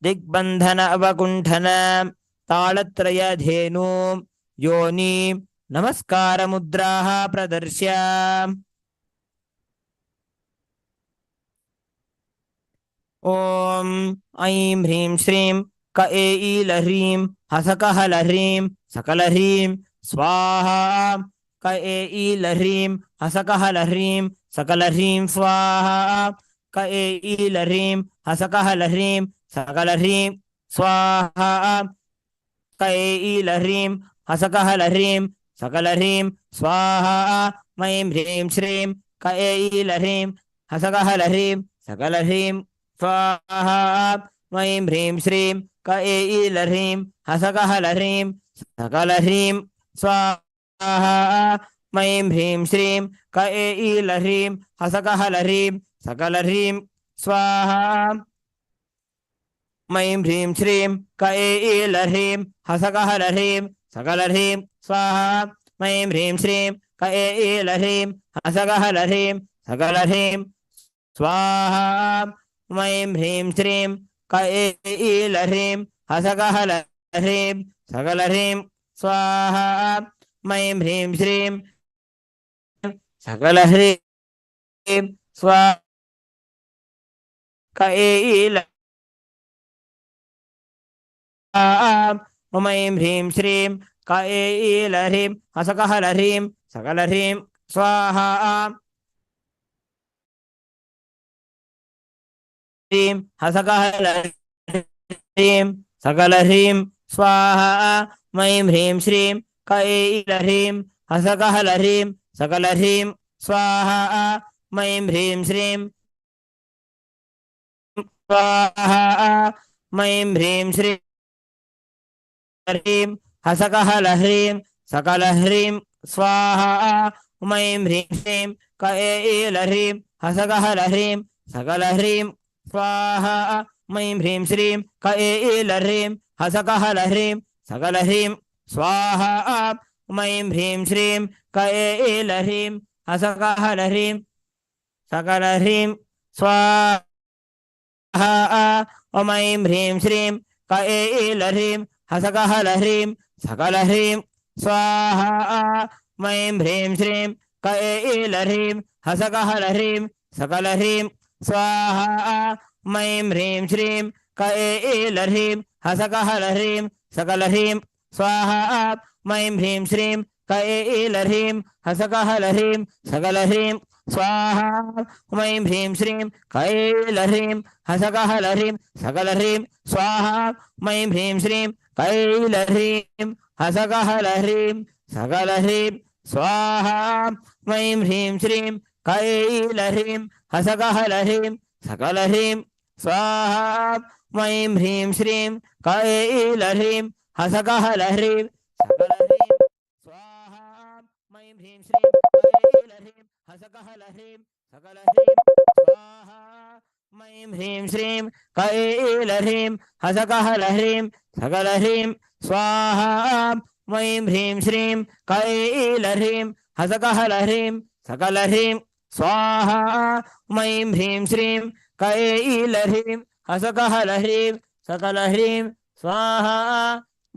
E: दिग्बन्धन अवकुण्ठन ताळत्रयधेनु योनि नमस्कार मुद्राः प्रदर्श्य. ॐ ऐं ह्रीं श्रीं कैलह्रीं हसकहलह्रीं सकलह्रीं स्वाहा कैलह्रीं हसकहलह्रीं सकलह्रीं स्वाहा कैलह्रीं हसकहलह्रीं सकलह्रीं स्वाहा कैलह्रीं हसकहलह्रीं सकलह्रीं स्वाहा ऐं ह्रीं श्रीं कैलह्रीं हसकहलह्रीं सकलह्रीं स्वाहा ऐं ह्रीं श्रीं कैलह्रीं हसकहलह्रीं सकलह्रीं स्वाहा ऐं ह्रीं श्रीं कैलह्रीं हसकहलह्रीं सकलह्रीं स्वाहा ऐं ह्रीं श्रीं कैलह्रीं हसकहलह्रीं सकलह्रीं स्वाहा ऐं ह्रीं श्रीं कैलह्रीं हसकहलह्रीं सकलह्रीं स्वाहा ऐं ह्रीं श्रीं कैलह्रीं हसकहलह्रीं सकलह्रीं स्वाहा ऐं ह्रीं श्रीं सकलह्रीं स्वाहा कैलह्रीं ऐं ह्रीं श्रीं कैलह्रीं हसकहलह्रीं सकलह्रीं स्वाहा ह्रीं हसकहलह्रीं सकलह्रीं स्वाहा ऐं ह्रीं श्रीं कैलह्रीं हसकहलह्रीं सकलह्रीं स्वाहा ऐं ह्रीं श्रीं स्वाहा ऐं ह्रीं श्रीं ह्रीं हसकहलह्रीं सकलह्रीं स्वाहा ऐं ह्रीं श्रीं कैलह्रीं हसकहलह्रीं सकलह्रीं स्वाहा मैं ह्रीं श्रीं कैलह्रीं हसकहलह्रीं सकलह्रीं स्वाहा मैं ह्रीं श्रीं कैलह्रीं हसकहलह्रीं सकलह्रीं स्वाहा ऐं ह्रीं श्रीं कैलह्रीं हसकहलह्रीं सकलह्रीं स्वाहा ऐं ह्रीं श्रीं कैलह्रीं हसकहलह्रीं सकलह्रीं स्वाहा ऐं ह्रीं श्रीं कैलह्रीं हसकहलह्रीं सकलह्रीं स्वाहा ऐं ह्रीं श्रीं कैलह्रीं हसकहलह्रीं सकलह्रीं स्वाहा ऐं ह्रीं श्रीं कैलह्रीं हसकहलह्रीं सकलह्रीं स्वाहा ऐं ह्रीं श्रीं कैलह्रीं हसकहलह्रीं सकलह्रीं स्वाहा ऐं ह्रीं श्रीं कैलह्रीं हसकहलह्रीं सकलह्रीं स्वाहा ऐं ह्रीं श्रीं कैलह्रीं हसकहलह्रीं सकलह्रीं स्वाहा ऐं ह्रीं श्रीं कैलह्रीं हसकहलह्रीं सकलह्रीं स्वाहा ऐं ह्रीं श्रीं कैलह्रीं हसकहलह्रीं सकलह्रीं स्वाहा ऐं ह्रीं श्रीं कैलह्रीं हसकहलह्रीं सकलह्रीं स्वाहा ऐं ह्रीं श्रीं कैलह्रीं हसकहलह्रीं सकलह्रीं स्वाहा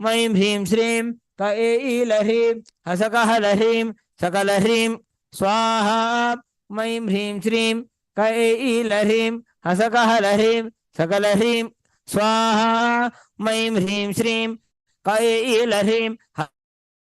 E: ऐं ह्रीं श्रीं कैलह्रीं हसकहलह्रीं सकलह्रीं स्वाहा ऐं ह्रीं श्रीं कैलह्रीं हसकहलह्रीं सकलह्रीं स्वाहा ऐं ह्रीं श्रीं कैलह्रीं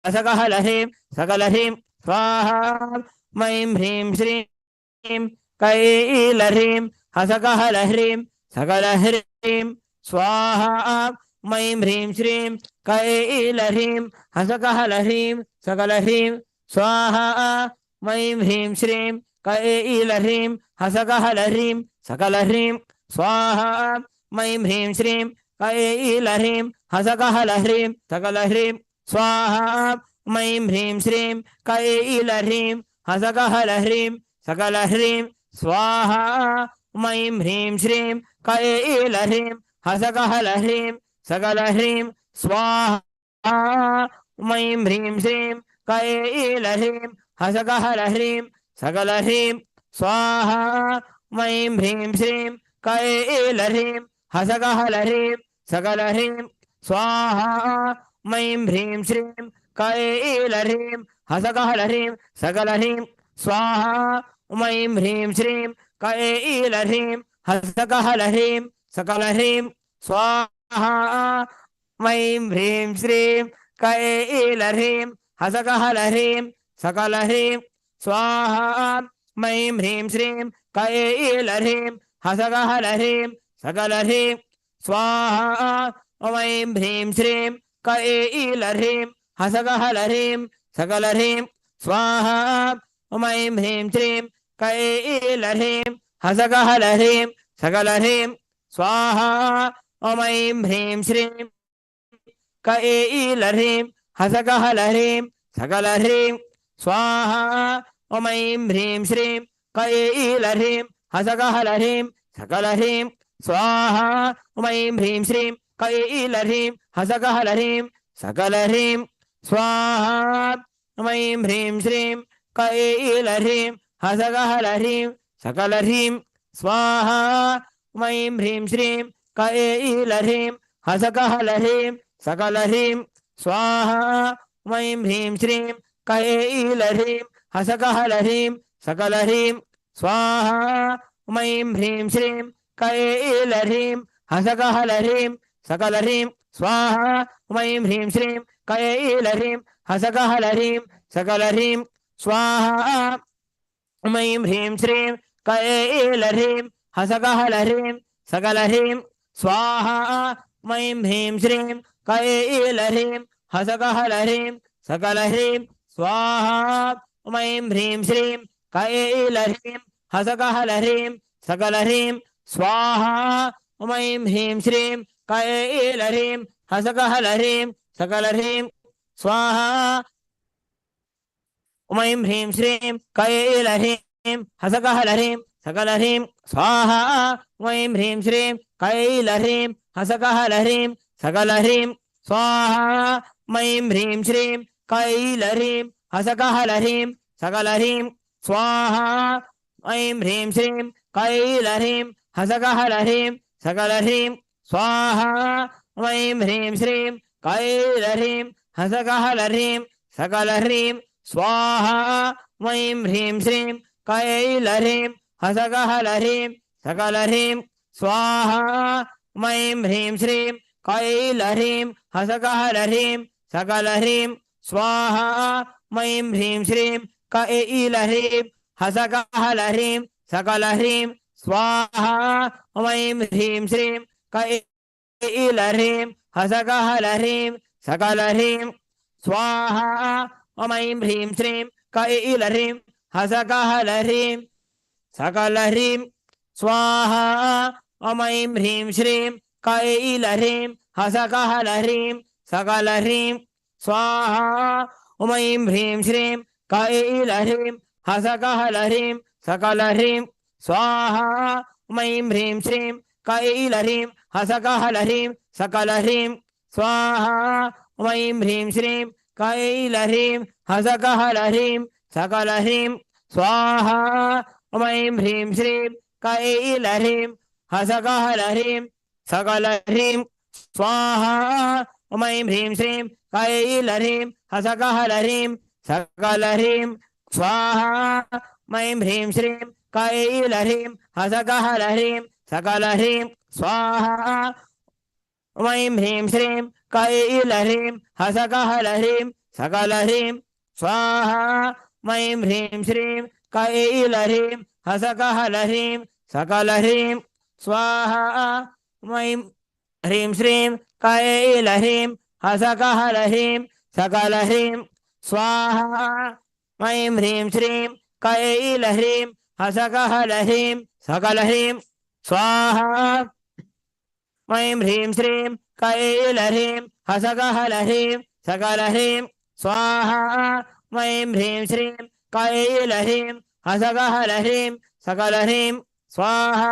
E: हसकहलह्रीं सकलह्रीं स्वाहा ऐं ह्रीं श्रीं कैलह्रीं हसकहलह्रीं सकलह्रीं स्वाहा ऐं ह्रीं श्रीं कैलह्रीं हसकहलह्रीं सकलह्रीं स्वाहा ऐं ह्रीं श्रीं कैलह्रीं हसकहलह्रीं सकलह्रीं स्वाहा ऐं ह्रीं श्रीं कैलह्रीं हसकहलह्रीं सकलह्रीं स्वाहा ऐं ह्रीं श्रीं कैलह्रीं हसकहलह्रीं सकलह्रीं स्वाहा ऐं ह्रीं श्रीं कैलह्रीं हसकहलह्रीं सकलह्रीं स्वाहा ऐं ह्रीं श्रीं कैलह्रीं हसकहलह्रीं सकलह्रीं स्वाहा ऐं ह्रीं श्रीं कैलह्रीं हसकहलह्रीं सकलह्रीं स्वाहा ऐं ह्रीं श्रीं कैलह्रीं हसकहलह्रीं सकलह्रीं स्वाहा ऐं ह्रीं श्रीं कैलह्रीं हसकहलह्रीं सकलह्रीं स्वाहा ऐं ह्रीं श्रीं कैलह्रीं हसकहलह्रीं सकलह्रीं स्वाहा ऐं ह्रीं श्रीं कैलह्रीं हसकहलह्रीं सकलह्रीं स्वाहा ऐं ह्रीं श्रीं कैलह्रीं हसकहलह्रीं सकलह्रीं स्वाहा ऐं ह्रीं श्रीं कैलह्रीं हसकहलह्रीं सकलह्रीं स्वाहा ऐं ह्रीं श्रीं कैलह्रीं हसकहलह्रीं सकलह्रीं स्वाहा ऐं ह्रीं श्रीं कैलह्रीं हसकहलह्रीं सकलह्रीं स्वाहा ऐं ह्रीं श्रीं कैलह्रीं हसकहलह्रीं सकलह्रीं स्वाहा ऐं ह्रीं श्रीं कैलह्रीं हसकहलह्रीं सकलह्रीं स्वाहा ऐं ह्रीं श्रीं कैलह्रीं हसकहलह्रीं सकलह्रीं स्वाहा ऐं ह्रीं श्रीं कैलह्रीं हसकहलह्रीं सकलह्रीं स्वाहा ऐं ह्रीं श्रीं कैलह्रीं हसकहलह्रीं सकलह्रीं स्वाहा ऐं ह्रीं श्रीं कैलह्रीं हसकहलह्रीं सकलह्रीं स्वाहा ऐं ह्रीं श्रीं कैलह्रीं हसकहलह्रीं सकलह्रीं स्वाहा ऐं ह्रीं श्रीं कैलह्रीं हसकहलह्रीं सकलह्रीं स्वाहा ऐं ह्रीं श्रीं कैलह्रीं हसकहलह्रीं सकलह्रीं स्वाहा ऐं ह्रीं श्रीं कैलह्रीं हसकहलह्रीं सकलह्रीं स्वाहा ऐं ह्रीं श्रीं कैलह्रीं हसकहलह्रीं सकलह्रीं स्वाहा वैं ह्रीं श्रीं कैलह्रीं हसकहलह्रीं सकलह्रीं स्वाहा वैं ह्रीं श्रीं कैलह्रीं हसकहलह्रीं सकलह्रीं स्वाहा वैं ह्रीं श्रीं कैलह्रीं हसकहलह्रीं सकलह्रीं स्वाहा वैं ह्रीं श्रीं कैलह्रीं हसकहलह्रीं सकलह्रीं स्वाहा वैं ह्रीं श्रीं कैलह्रीं हसकहलह्रीं सकलह्रीं स्वाहा वैं ह्रीं श्रीं कैलह्रीं हसकहलह्रीं सकलह्रीं स्वाहा वैं ह्रीं श्रीं कैलह्रीं हसकहलह्रीं सकलह्रीं स्वाहा वैं ह्रीं श्रीं कैलह्रीं हसकहलह्रीं सकलह्रीं स्वाहा वैं ह्रीं श्रीं कैलह्रीं हसकहलह्रीं सकलह्रीं स्वाहा वैं ह्रीं श्रीं कैलह्रीं हसकहलह्रीं सकलह्रीं स्वाहा वैं ह्रीं श्रीं कैलह्रीं हसकहलह्रीं सकलह्रीं स्वाहा वैं ह्रीं श्रीं कैलह्रीं हसकहलह्रीं सकलह्रीं स्वाहा वैं ह्रीं श्रीं कैलह्रीं हसकहलह्रीं सकलह्रीं स्वाहा वैं ह्रीं श्रीं कैलह्रीं हसकहलह्रीं सकलह्रीं स्वाहा वैं ह्रीं श्रीं कैलह्रीं हसकहलह्रीं सकलह्रीं स्वाहा वैं ह्रीं श्रीं कैलह्रीं हसकहलह्रीं सकलह्रीं स्वाहा वैं ह्रीं श्रीं कैलह्रीं हसकहलह्रीं सकलह्रीं स्वाहा वैं ह्रीं श्रीं कैलह्रीं हसकहलह्रीं सकलह्रीं स्वाहा वैं ह्रीं श्रीं कैलह्रीं हसकहलह्रीं सकलह्रीं स्वाहा वैं ह्रीं श्रीं कैलह्रीं हसकहलह्रीं सकलह्रीं स्वाहा वैं ह्रीं श्रीं कैलह्रीं हसकहलह्रीं सकलह्रीं स्वाहा वैं ह्रीं श्रीं कैलह्रीं हसकहलह्रीं सकलह्रीं स्वाहा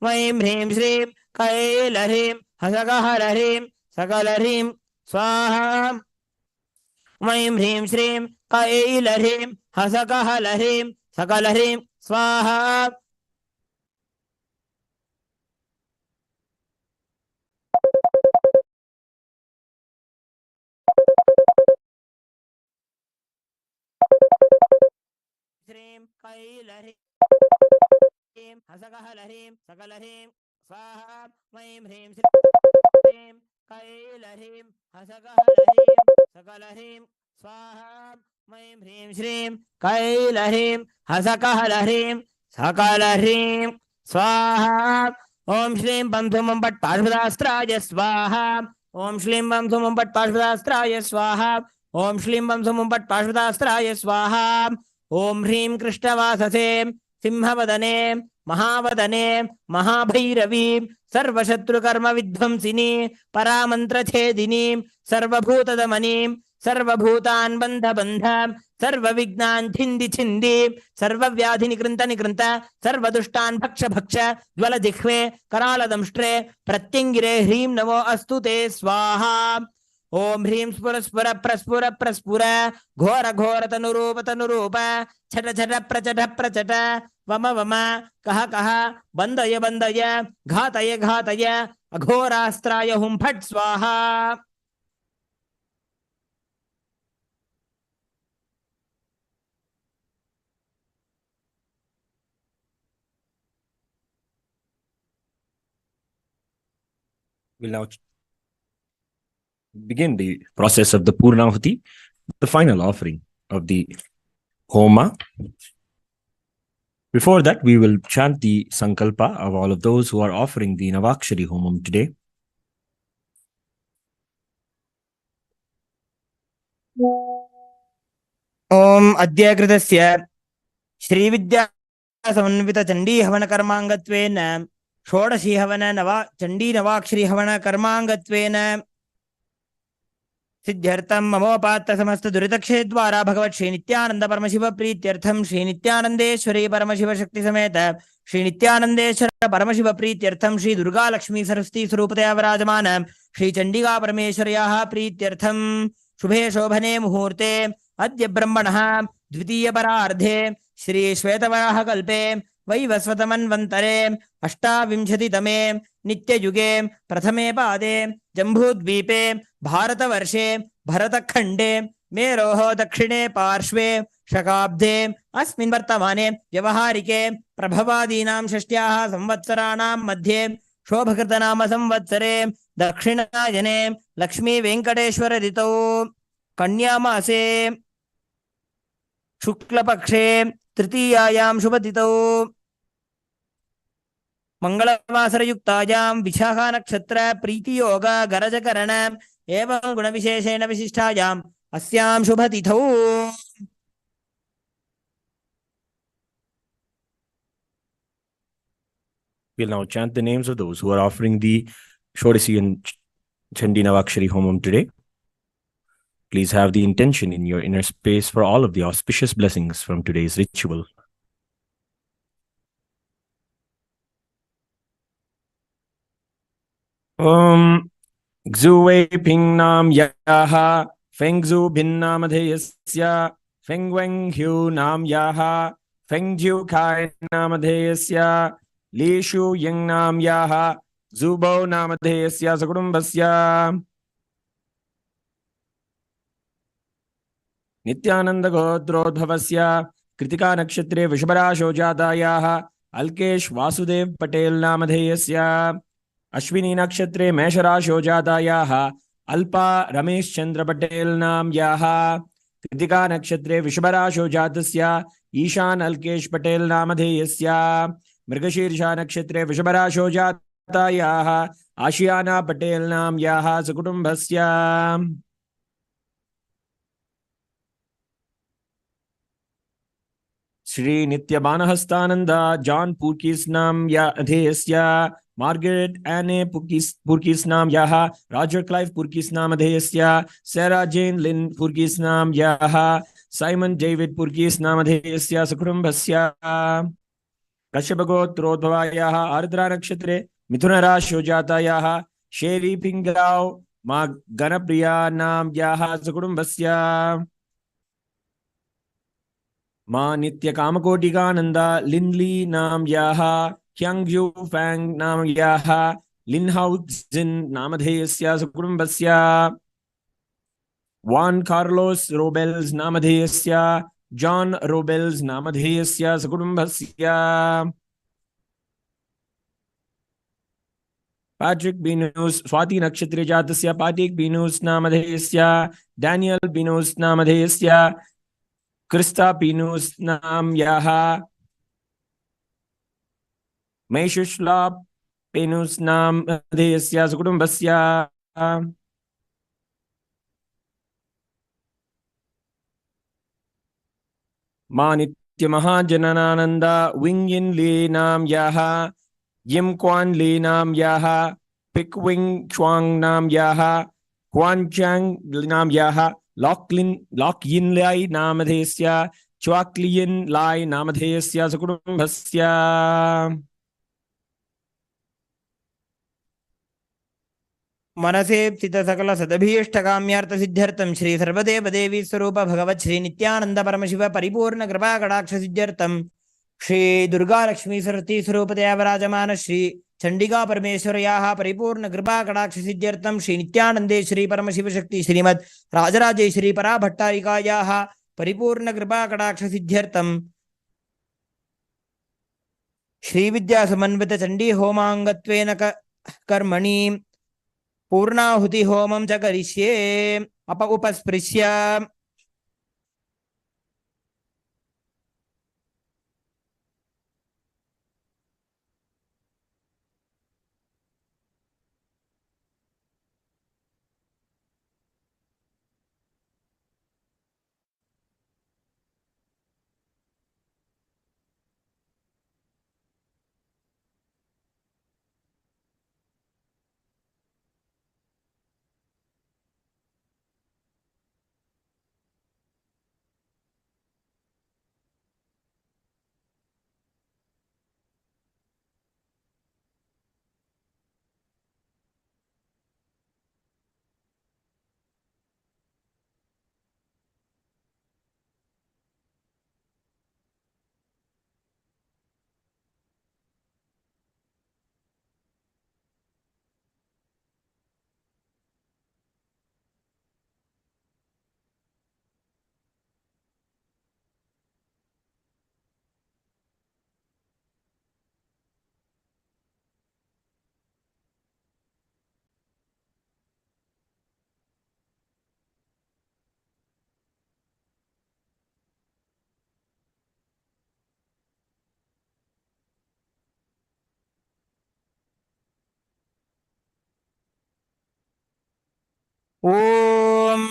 E: वैं ह्रीं श्रीं कैलह्रीं हसकहलह्रीं सकलह्रीं स्वाहा वैं ह्रीं श्रीं कैलह्रीं हसकहलह्रीं सकलह्रीं स्वाहा श्रीं कैलह्रीं हसकहलह्रीं सकलह्रीं स्वाहा वैं ह्रीं श्रीं कैलह्रीं हसकहलह्रीं सकलह्रीं स्वाहा वैं ह्रीं श्रीं कैलह्रीं हसकहलह्रीं सकलह्रीं स्वाहा ओम श्रीं बं धूमं पट् पार्श्वदास्त्राय स्वाहा ओम श्रीं बं धूमं पट् पार्श्वदास्त्राय स्वाहा ओम श्रीं बं धूमं पट् पार्श्वदास्त्राय स्वाहा ओम ह्रीं कृष्णवाससे सिंहवदने महावदने महाभैरवी सर्वशत्रुकर्म विध्वंसिनी परामन्त्रछेदिनी सर्वभूतदमनी सर्वभूतान् बन्ध बन्ध सर्वविघ्नान् छिन्दि छिन्दि सर्वव्याधि निकृन्त निकृन्त सर्वदुष्टान् भक्ष भक्ष ज्वल जिह्वे करालदंष्ट्रे प्रत्यङ्गिरे ह्रीं नमो अस्तु ते स्वाहा ओम ह्रीं स्फुर स्फुर प्रस्फुर प्रस्फुर घोर घोर तनुरूप तनुरूप छट छट प्रचट प्रचट वम वम कह कह बंदय बंदय घातय घातय अघोरास्त्राय हुं फट् स्वाहा
C: We'll now begin the process of the Purnahuti, the final offering of the Homa. Before that, we will chant the Sankalpa of all of those who are offering the Navakshari Homam today.
E: ओम अद्यकृतस्य श्रीविद्या समन्वित चंडी हवन कर्मांगत्वेन षोडशी हवन चंडी नवाक्षरी हवन कर्मांगत्वेन सिद्ध्यर्थम ममोपात्त समस्त दुरितक्षय द्वारा भगवत श्री नित्यानंद परमशिव प्रीत्यर्थम श्री नित्यानंदेश्वरी परमशिव शक्ति समेत श्री नित्यानंदेश्वर परमशिव प्रीत्यर्थम श्री दुर्गा लक्ष्मी सरस्वती स्वरूपतया विराजमान श्री चंडिका परमेश्वर्याः प्रीत्यर्थम शुभे शोभने मुहूर्ते अद्य ब्रह्मणः द्वितीय परार्धे श्री श्वेतवराह कल्पे वैवस्वतमन्वन्तरे अष्टाविंशतितमे नित्ययुगे प्रथमे पादे जम्बूद्वीपे भारतवर्षे भरतखण्डे मेरोः दक्षिणे पार्श्वे शकाब्दे अस्मिन् वर्तमाने व्यवहारिके प्रभवादीनां षष्ट्याः संवत्सराणां मध्ये शोभकृतनाम संवत्सरे दक्षिणायने लक्ष्मी वेंकटेश्वर ऋतौ कन्यामासे शुक्लपक्षे तृतीयायां शुभतिथौ मंगलवासरयुक्तायां विशाखा नक्षत्र प्रीतियोग गरजकरण एवं गुणविशेषेण विशिष्टायाम् अस्यां शुभतिथौ
C: We'll now chant the names of those who are offering the Shodasi and Navakshari Homam today. Please have the intention in your inner space for all of the auspicious blessings from today's ritual. Xue Ping Nam Yaha Feng Zu Bin Nam Adheyasya Feng Weng Hu Nam Yaha Feng Jiu Kai Nam Adheyasya Li Shu Ying Nam Yaha Zubo Nam Adheyasya Sakudumbasya Nityananda Godrodhavasya Kritika Nakshatre Vishbharasho Jatayaha Alkesh Vasudev Patel Nam Adheyasya Ashwini नक्षत्रे मेषराशो जातायाः Alpa Ramesh Chandra Patel नाम याः कृतिका नक्षत्रे वृषभराशो जातस्य ईशान अल्केश पटेल नामधेयस्य मृगशीर्षा नक्षत्रे वृषभराशो जातायाः आशियाना पटेल नाम याः सकुटुंबस्य Shri नित्यबानहस्तानंद John पुर्किस नाम या अधेयस्य Margaret एने पुर्किस नाम याः रॉजर क्लाइव पुर्किस नाम अधेयस्य सारा जेन लिन पुर्किस नाम याः साइमन डेविड पुर्किस नाम अधेयस्य सकुटुंबस्य कश्यपगोत्रोद्भवायाः आर्द्रा नक्षत्रे मिथुन राशो जातायाः शेरी पिंगराव मा गणप्रिया नाम याः सकुटुंबस्य मा नित्य कामकोटिकानंद लिनली नाम याः क्यांगजू फैंग नाम याः लिनहाउजिन नामधेयस्य सकुटुंबस्य वान कार्लोस रोबेल्स नामधेयस्य जॉन रोबेल्स नामधेयस्य सकुटुंबस्य पैट्रिक बीनूस स्वाति नक्षत्रे जातस्य पैट्रिक बीनूस नामधेयस्य डैनियल बीनूस नामधेयस्य क्रिस्ता बीनूस नाम याः मेषुश्ला पेनुस नाम अधेयस्य सकुटुंबस्य मा नित्य महाजननानंद विंगिन ली नाम याः यिम क्वान ली नाम याः पिक विंग च्वांग नाम याः क्वान चैंग नाम याः लॉकयिन लाई नामधेयस्य च्वाक्लियन लाई नामधेयस्य सकुटुंबस्य
E: मनसे स्थित सकल सदभीष्ट काम्यार्थ सिद्ध्यर्थम श्री सर्वदेव देवी स्वरूप भगवत श्री नित्यानंद परमशिव परिपूर्ण कृपा कटाक्ष सिद्ध्यर्थम श्री दुर्गा लक्ष्मी सरस्वती स्वरूपतया विराजमान श्री चंडिका परमेश्वर्याः परिपूर्ण कृपा कटाक्ष सिद्ध्यर्थम श्री नित्यानंदेश्वरी परमशिव शक्ति श्रीमद राजराजेश्वरी परा भट्टारिकायाः परिपूर्ण कृपा कटाक्ष सिद्ध्यर्थम श्री विद्या समन्वित चंडी होमांगत्वेन कर्मणि पूर्णाहुति होमं च करिष्ये उपस्पृश्य ॐ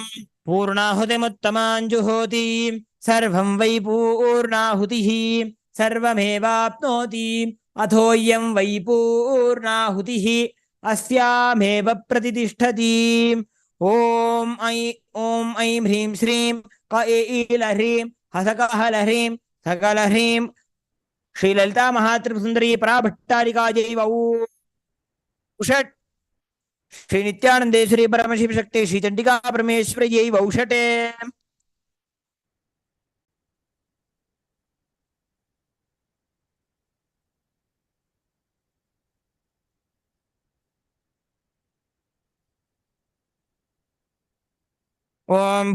E: पूर्णाहुतिमुत्तमाञ्जुहोति सर्वं वै पूर्णाहुतिः सर्वमेवाप्नोति अथोऽयं वै पूर्णाहुतिः अस्यामेव प्रतितिष्ठति ॐ ऐं ह्रीं श्रीं कैलह्रीं हसकहलह्रीं सकलह्रीं श्रीललिता महात्रिपुरसुन्दरी पराभट्टारिकायै उषट् श्री नित्यानंदेश्वरी परमशिव शक्ति श्री चंडिका परमेश्वरी वौषटे ओम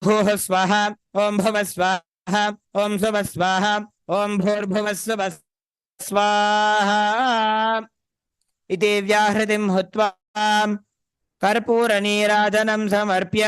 E: भूः स्वाहा ओम भव स्वाहा ओम सुव स्वाहा ओम भूर्भुवः सुवः स्वाहा इति व्याहृतिं हुत्वा कर्पूरनीराजनं समर्प्य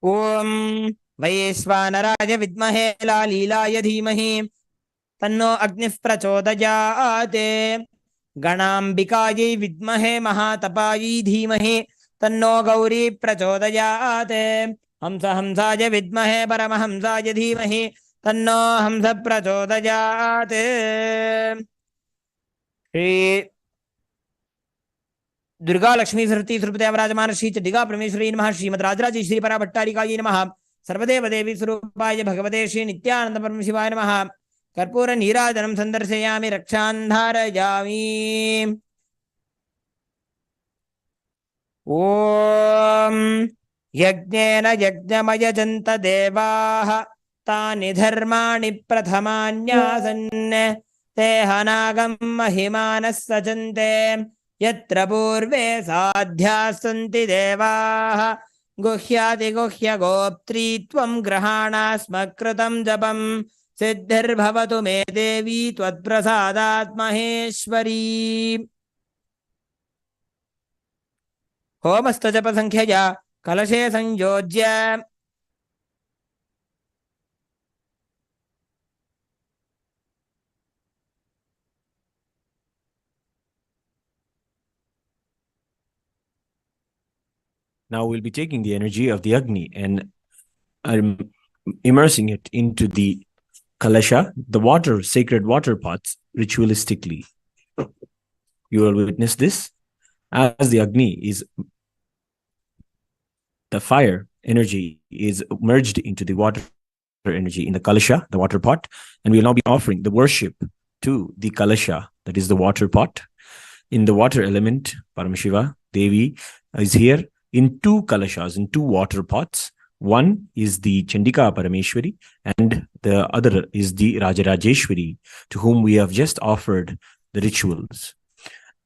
E: ओम वैश्वानराय विद्महे लालीलाय धीमहि तन्नो अग्निः प्रचोदयात् गणाम्बिकायै विद्महे महातपायै धीमहि तन्नो गौरी प्रचोदयात् हंसाय विद्महे परमहंसाय धीमहि तन्नो हंस प्रचोदयात् श्री दुर्गा लक्ष्मी सरस्वती सुरपति महर्षि चंडिका परमेश्वरी नमः श्रीमद्राजराजेश्वरी पराभट्टारिकायै नमः सर्वदेव देवी स्वरूपाय भगवते श्री नित्यानंद परमशिवाय नमः कर्पूर नीराजनं संदर्शयामि रक्षान् धारयामि ॐ यज्ञेन यज्ञमयजन्त देवाः तानि धर्माणि प्रथमान्यासन् ते हनागं महिमानः सचन्ते यत्र पूर्वे साध्याः सन्ति देवाः गुह्यातिगुह्यगोप्त्रीत्वं ग्रहाणास्म कृतं जपम् सिद्धिर्भवतु मे देवी त्वत्प्रसादात् महेश्वरी होमस्तजपसंख्यया कलशे संयोज्य
C: Now we'll be taking the energy of the Agni and immersing it into the Kalasha, the water, sacred water pots, ritualistically. You will witness this as the Agni is, the fire energy is merged into the water energy in the Kalasha, the water pot, and we will now be offering the worship to the Kalasha, that is the water pot. In the water element, Paramashiva, Devi is here in two Kalashas, in two water pots. One is the Chandika Parameshwari and the other is the Rajarajeshwari, to whom we have just offered the rituals.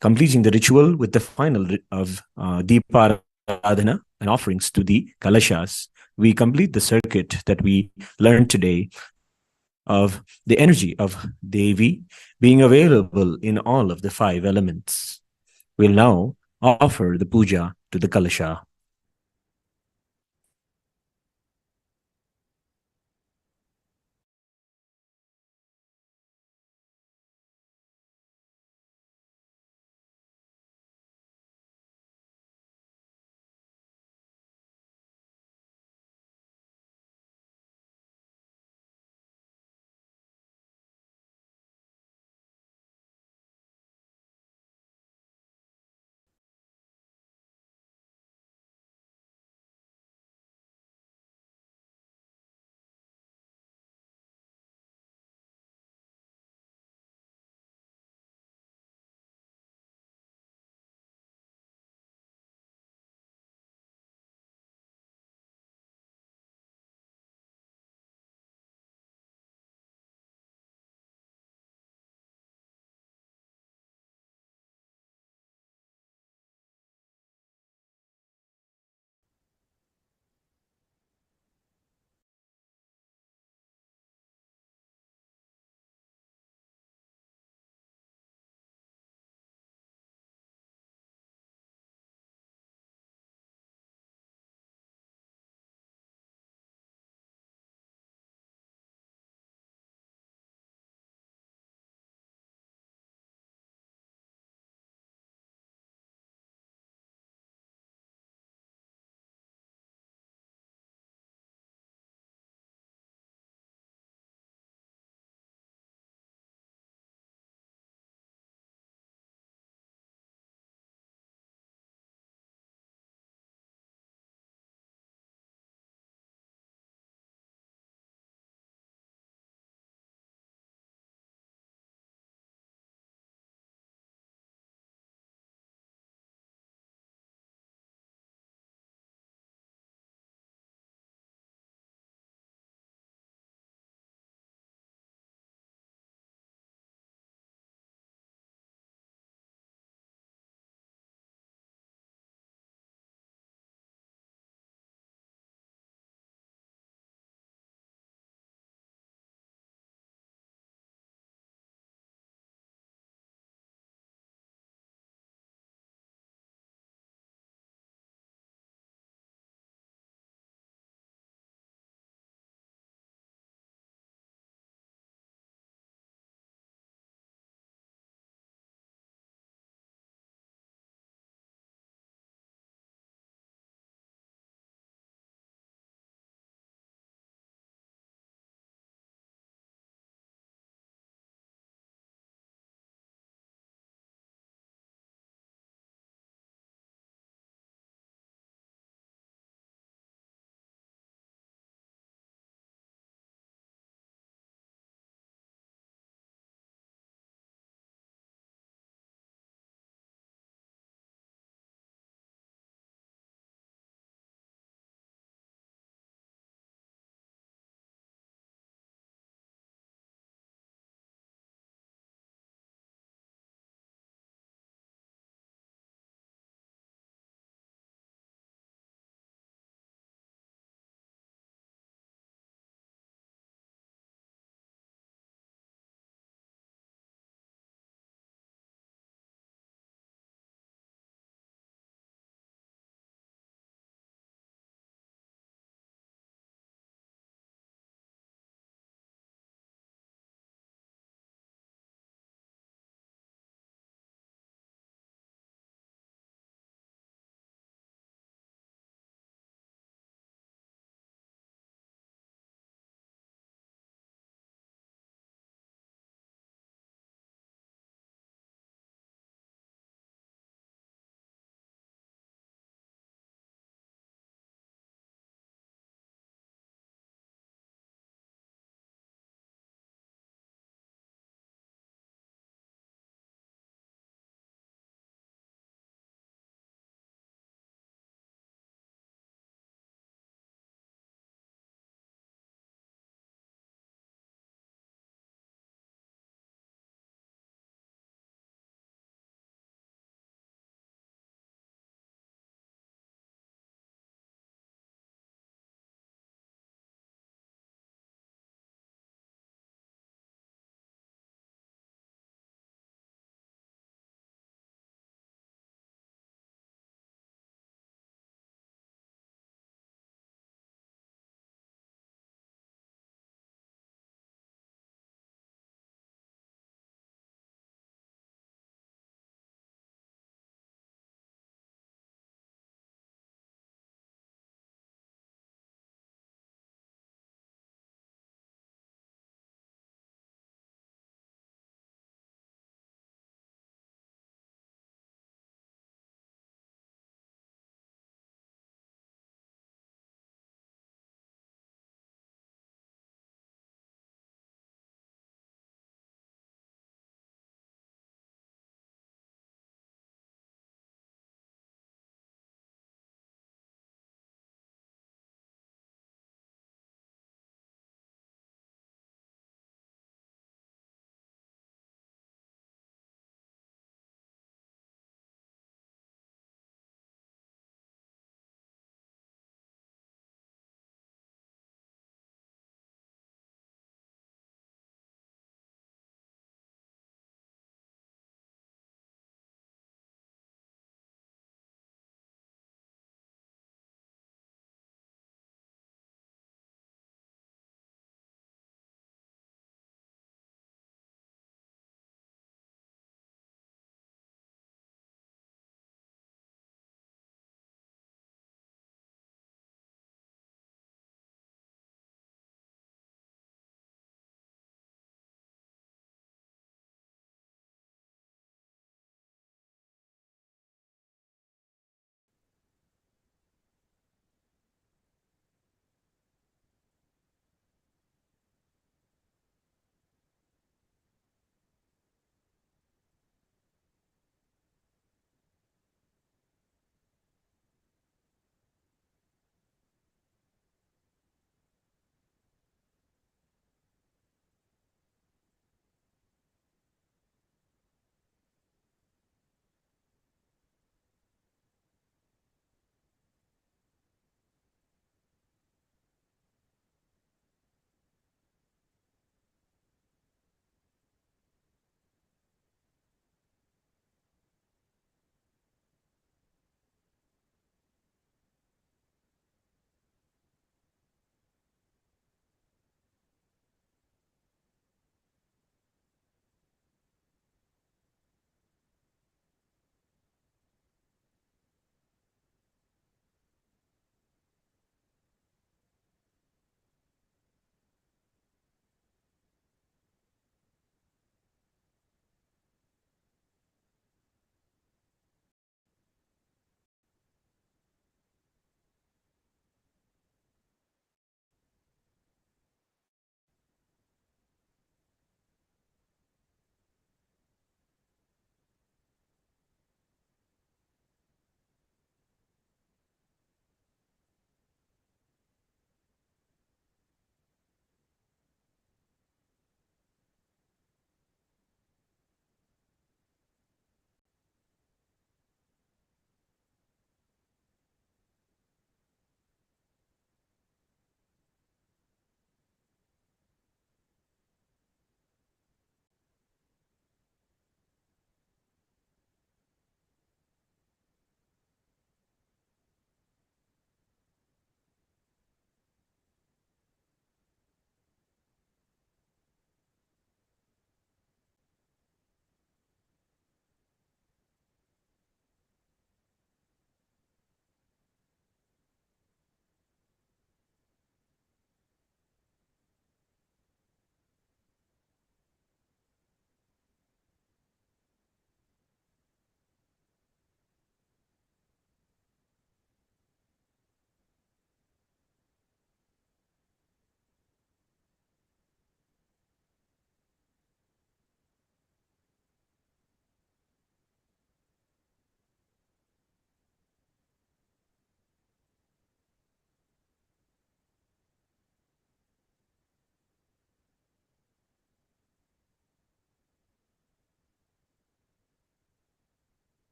C: Completing the ritual with the final of Deeparadhana and offerings to the Kalashas, we complete the circuit that we learned today of the energy of Devi being available in all of the five elements. We'll now offer the puja to the Kalasha.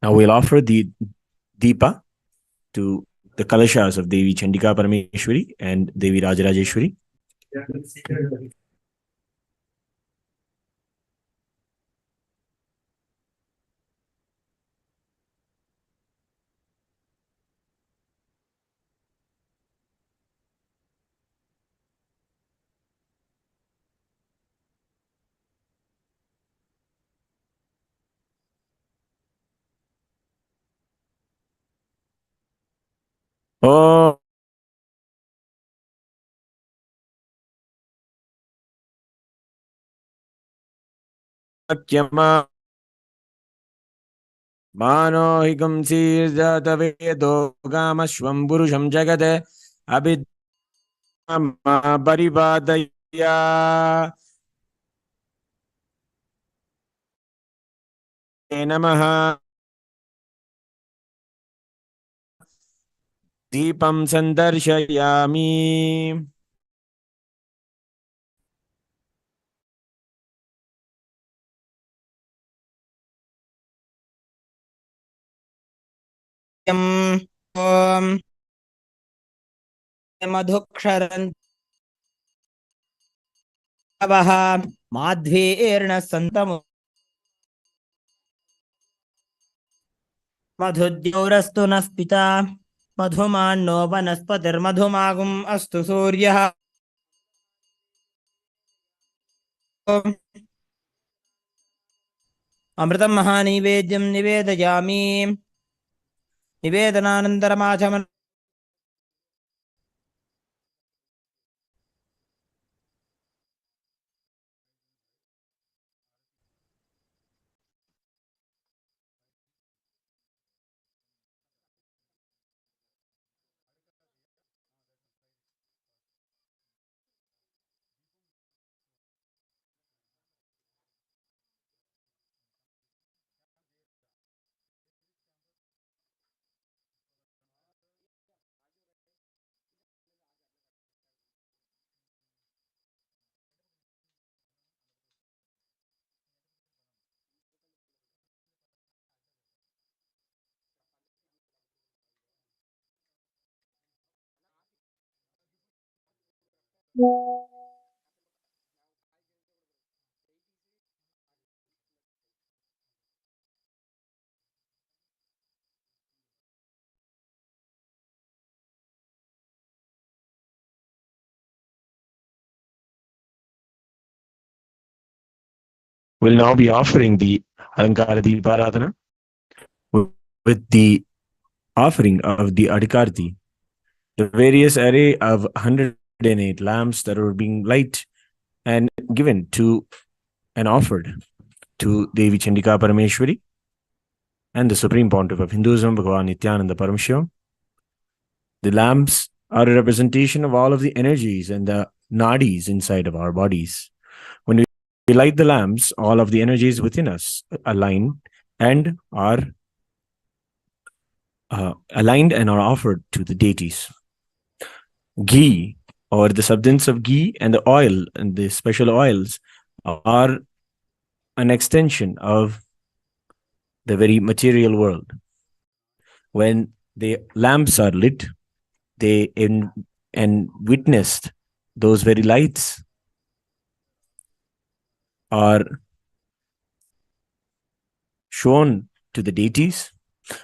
C: Now we'll offer the Deepa to the Kalashas of Devi Chandika Parameshwari and Devi Rajarajeshwari. Oh, Kyama Mano Higam Sirjatavedo Gamashwam Purusham Jagade Abhidhamma Parivadaya Namaha Deepam Sandarshayami.
E: ॐ मधुक्षरन् वः माध्वीर्न सन्तमु मधुद्यौरस्तु नः पिता मधुमान्नो वनस्पतिर्मधुमागुम् अस्तु सूर्यः अमृतं महानैवेद्यं निवेदयामि निवेदनानन्तरमाचमन
C: Will now be offering the Alankara Deeparadhana with the offering of the Adikarti, the various array of 108 lamps that are being light and given to and offered to Devi Chandika Parameshwari and the Supreme Pontiff of Hinduism, Bhagavān Nithyananda Paramashivam. The lamps are a representation of all of the energies and the nadis inside of our bodies. When we light the lamps, all of the energies within us align and are aligned and are offered to the deities. Ghee, or the substance of ghee, and the oil and the special oils are an extension of the very material world. When the lamps are lit, they and witnessed those very lights are shown to the deities,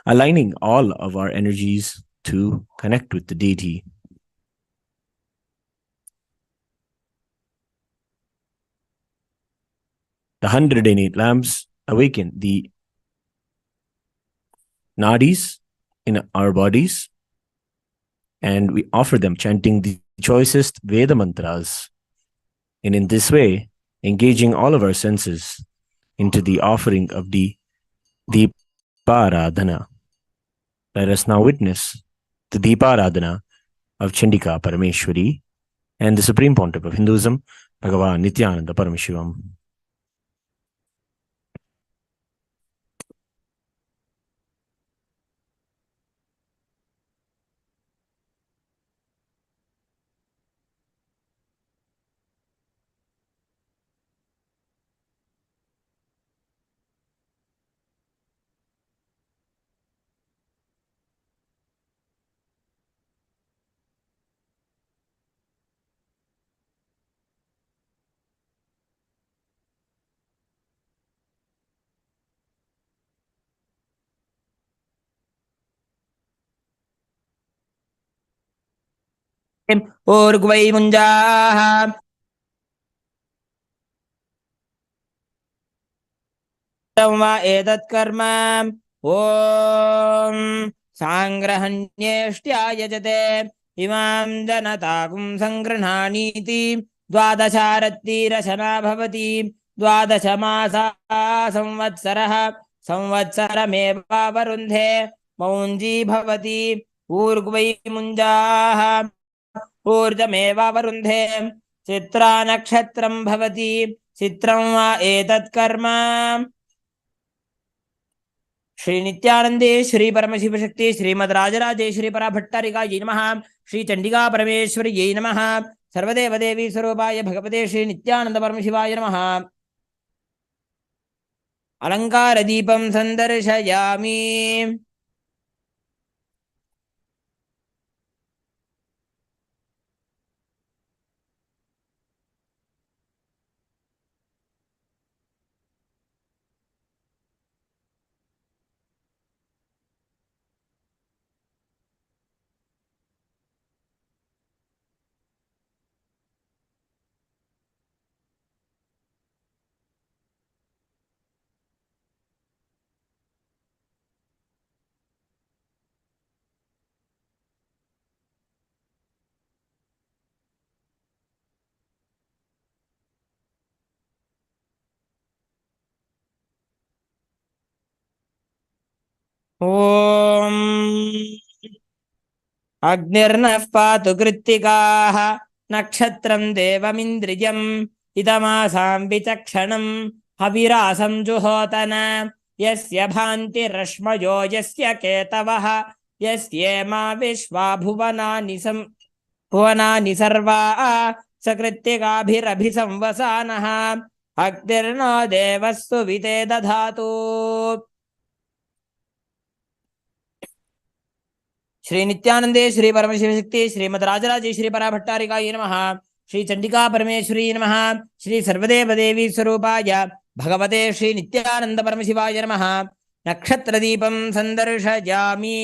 C: aligning all of our energies to connect with the deity. The 108 lamps awaken the nadis in our bodies, and we offer them chanting the choicest Veda mantras. And in this way, engaging all of our senses into the offering of the Deeparadhana. Let us now witness the Deeparadhana of Chandika Parameshwari and the Supreme Pontiff of Hinduism, Bhagavān Nithyananda Paramashivam.
E: ऊर्ग्वै मुञ्जाः वा एतत् कर्म ॐ साङ्ग्रहण्येष्ट्या यजते इमां जनताकुं सङ्गृह्णानीति द्वादशारत्तिरशना भवति द्वादशमासा संवत्सरः संवत्सरमेवावरुन्धे मौञ्जी भवति ऊर्ग्वै मुञ्जाः ऊर्जमेवावरुन्धे चित्रा नक्षत्रं भवति चित्रं वा एतत् कर्म श्री नित्यानंदे श्री परमशिव शक्ति श्रीमद राजराजेश्वरी परा भट्टारिकायै नमः श्री चंडिका परमेश्वर्यै नमः सर्वदेव देवी स्वरूपाय भगवते श्री नित्यानंद परमशिवाय नमः अलंकार दीपं संदर्शयामि ओम अग्निर्नः पातु कृत्तिकाः नक्षत्रं देवमिन्द्रियम् इदमासां विचक्षणं हविरासं जुहोतन यस्य भान्तिरश्मयो यस्य केतवः यस्येमा विश्वा भुवनानि सर्वा सकृत्तिकाभिरभिसंवसानः अग्निर्नो देवस्तु विते दधातु श्री नित्यानंदे श्री परमशिव शक्ति श्रीमद राजराजेश्वरी परा भट्टारिकायै नमः श्री चंडिका परमेश्वरी नमः श्री सर्वदेव देवी स्वरूपाय भगवते श्री नित्यानंद परमशिवाय नमः नक्षत्र दीपं संदर्शयामि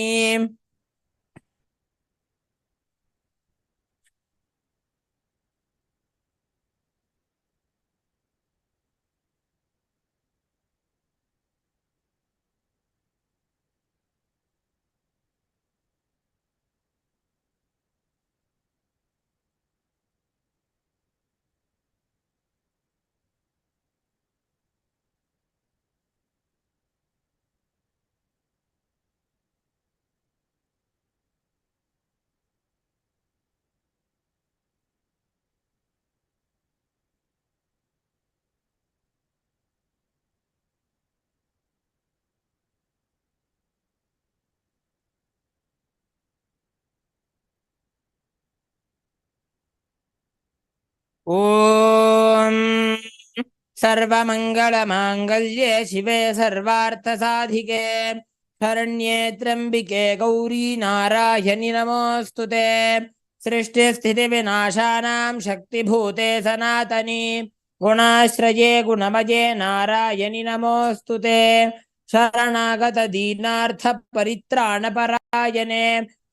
E: ओम सर्वमंगलमांगल्ये शिवे सर्वार्थसाधिके शरण्ये त्र्यंबिके गौरी नारायणि नमोस्तुते सृष्टिस्थितिविनाशानां शक्तिभूते सनातनी गुणाश्रये गुणमये नारायणि नमोस्तुते शरणागत दीनार्थ परित्राणपरायणे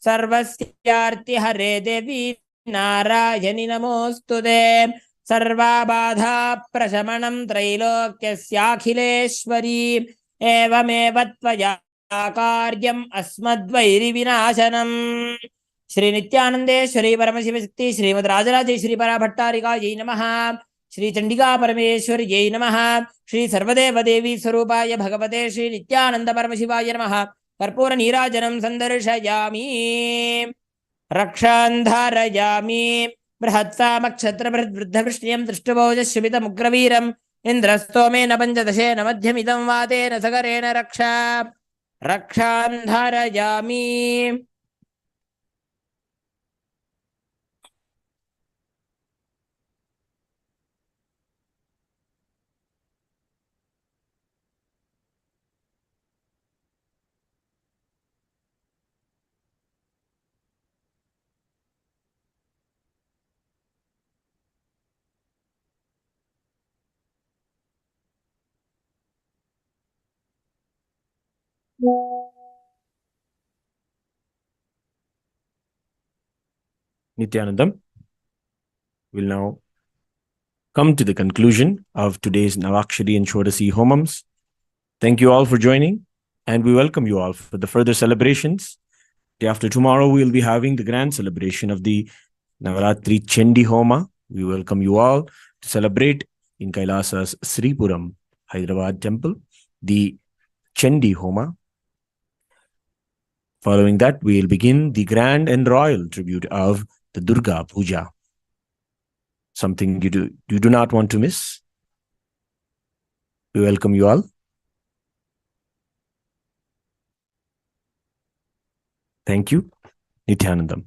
E: सर्वस्यार्तिहरे देवी नारायणि नमोस्तुते सर्वाबाधा प्रशमनं त्रैलोक्यस्याखिलेश्वरी एवमेव त्वया कार्यम् अस्मद्वैरिविनाशनम् श्री नित्यानंदेश्वरी परमशिव शक्ति श्रीमद राजराजेश्वरी परा भट्टारिकायै नमः श्री चंडिका परमेश्वर्यै नमः श्री सर्वदेव देवी स्वरूपाय भगवते श्री नित्यानंद परमशिवाय नमः कर्पूर नीराजनं संदर्शयामि रक्षान् धारयामि बृहत्सामक्षत्रबृद्धवृष्ण्यं दृष्टभोजश्वितमुग्रवीरम् इन्द्रस्तोमेन पञ्चदशेन मध्यमिदं वातेन सगरेण रक्षान् धारयामि
C: Nithyanandam will now come to the conclusion of today's Navakshari and Shodasi Homams. Thank you all for joining, and we welcome you all for the further celebrations. Day after tomorrow, we will be having the grand celebration of the Navaratri Chendi Homa. We welcome you all to celebrate in KAILASA's Sripuram, Hyderabad temple, the Chendi Homa. Following that, we will begin the grand and royal tribute of the Durga Puja. Something you do not want to miss. We welcome you all. Thank you. Nithyanandam.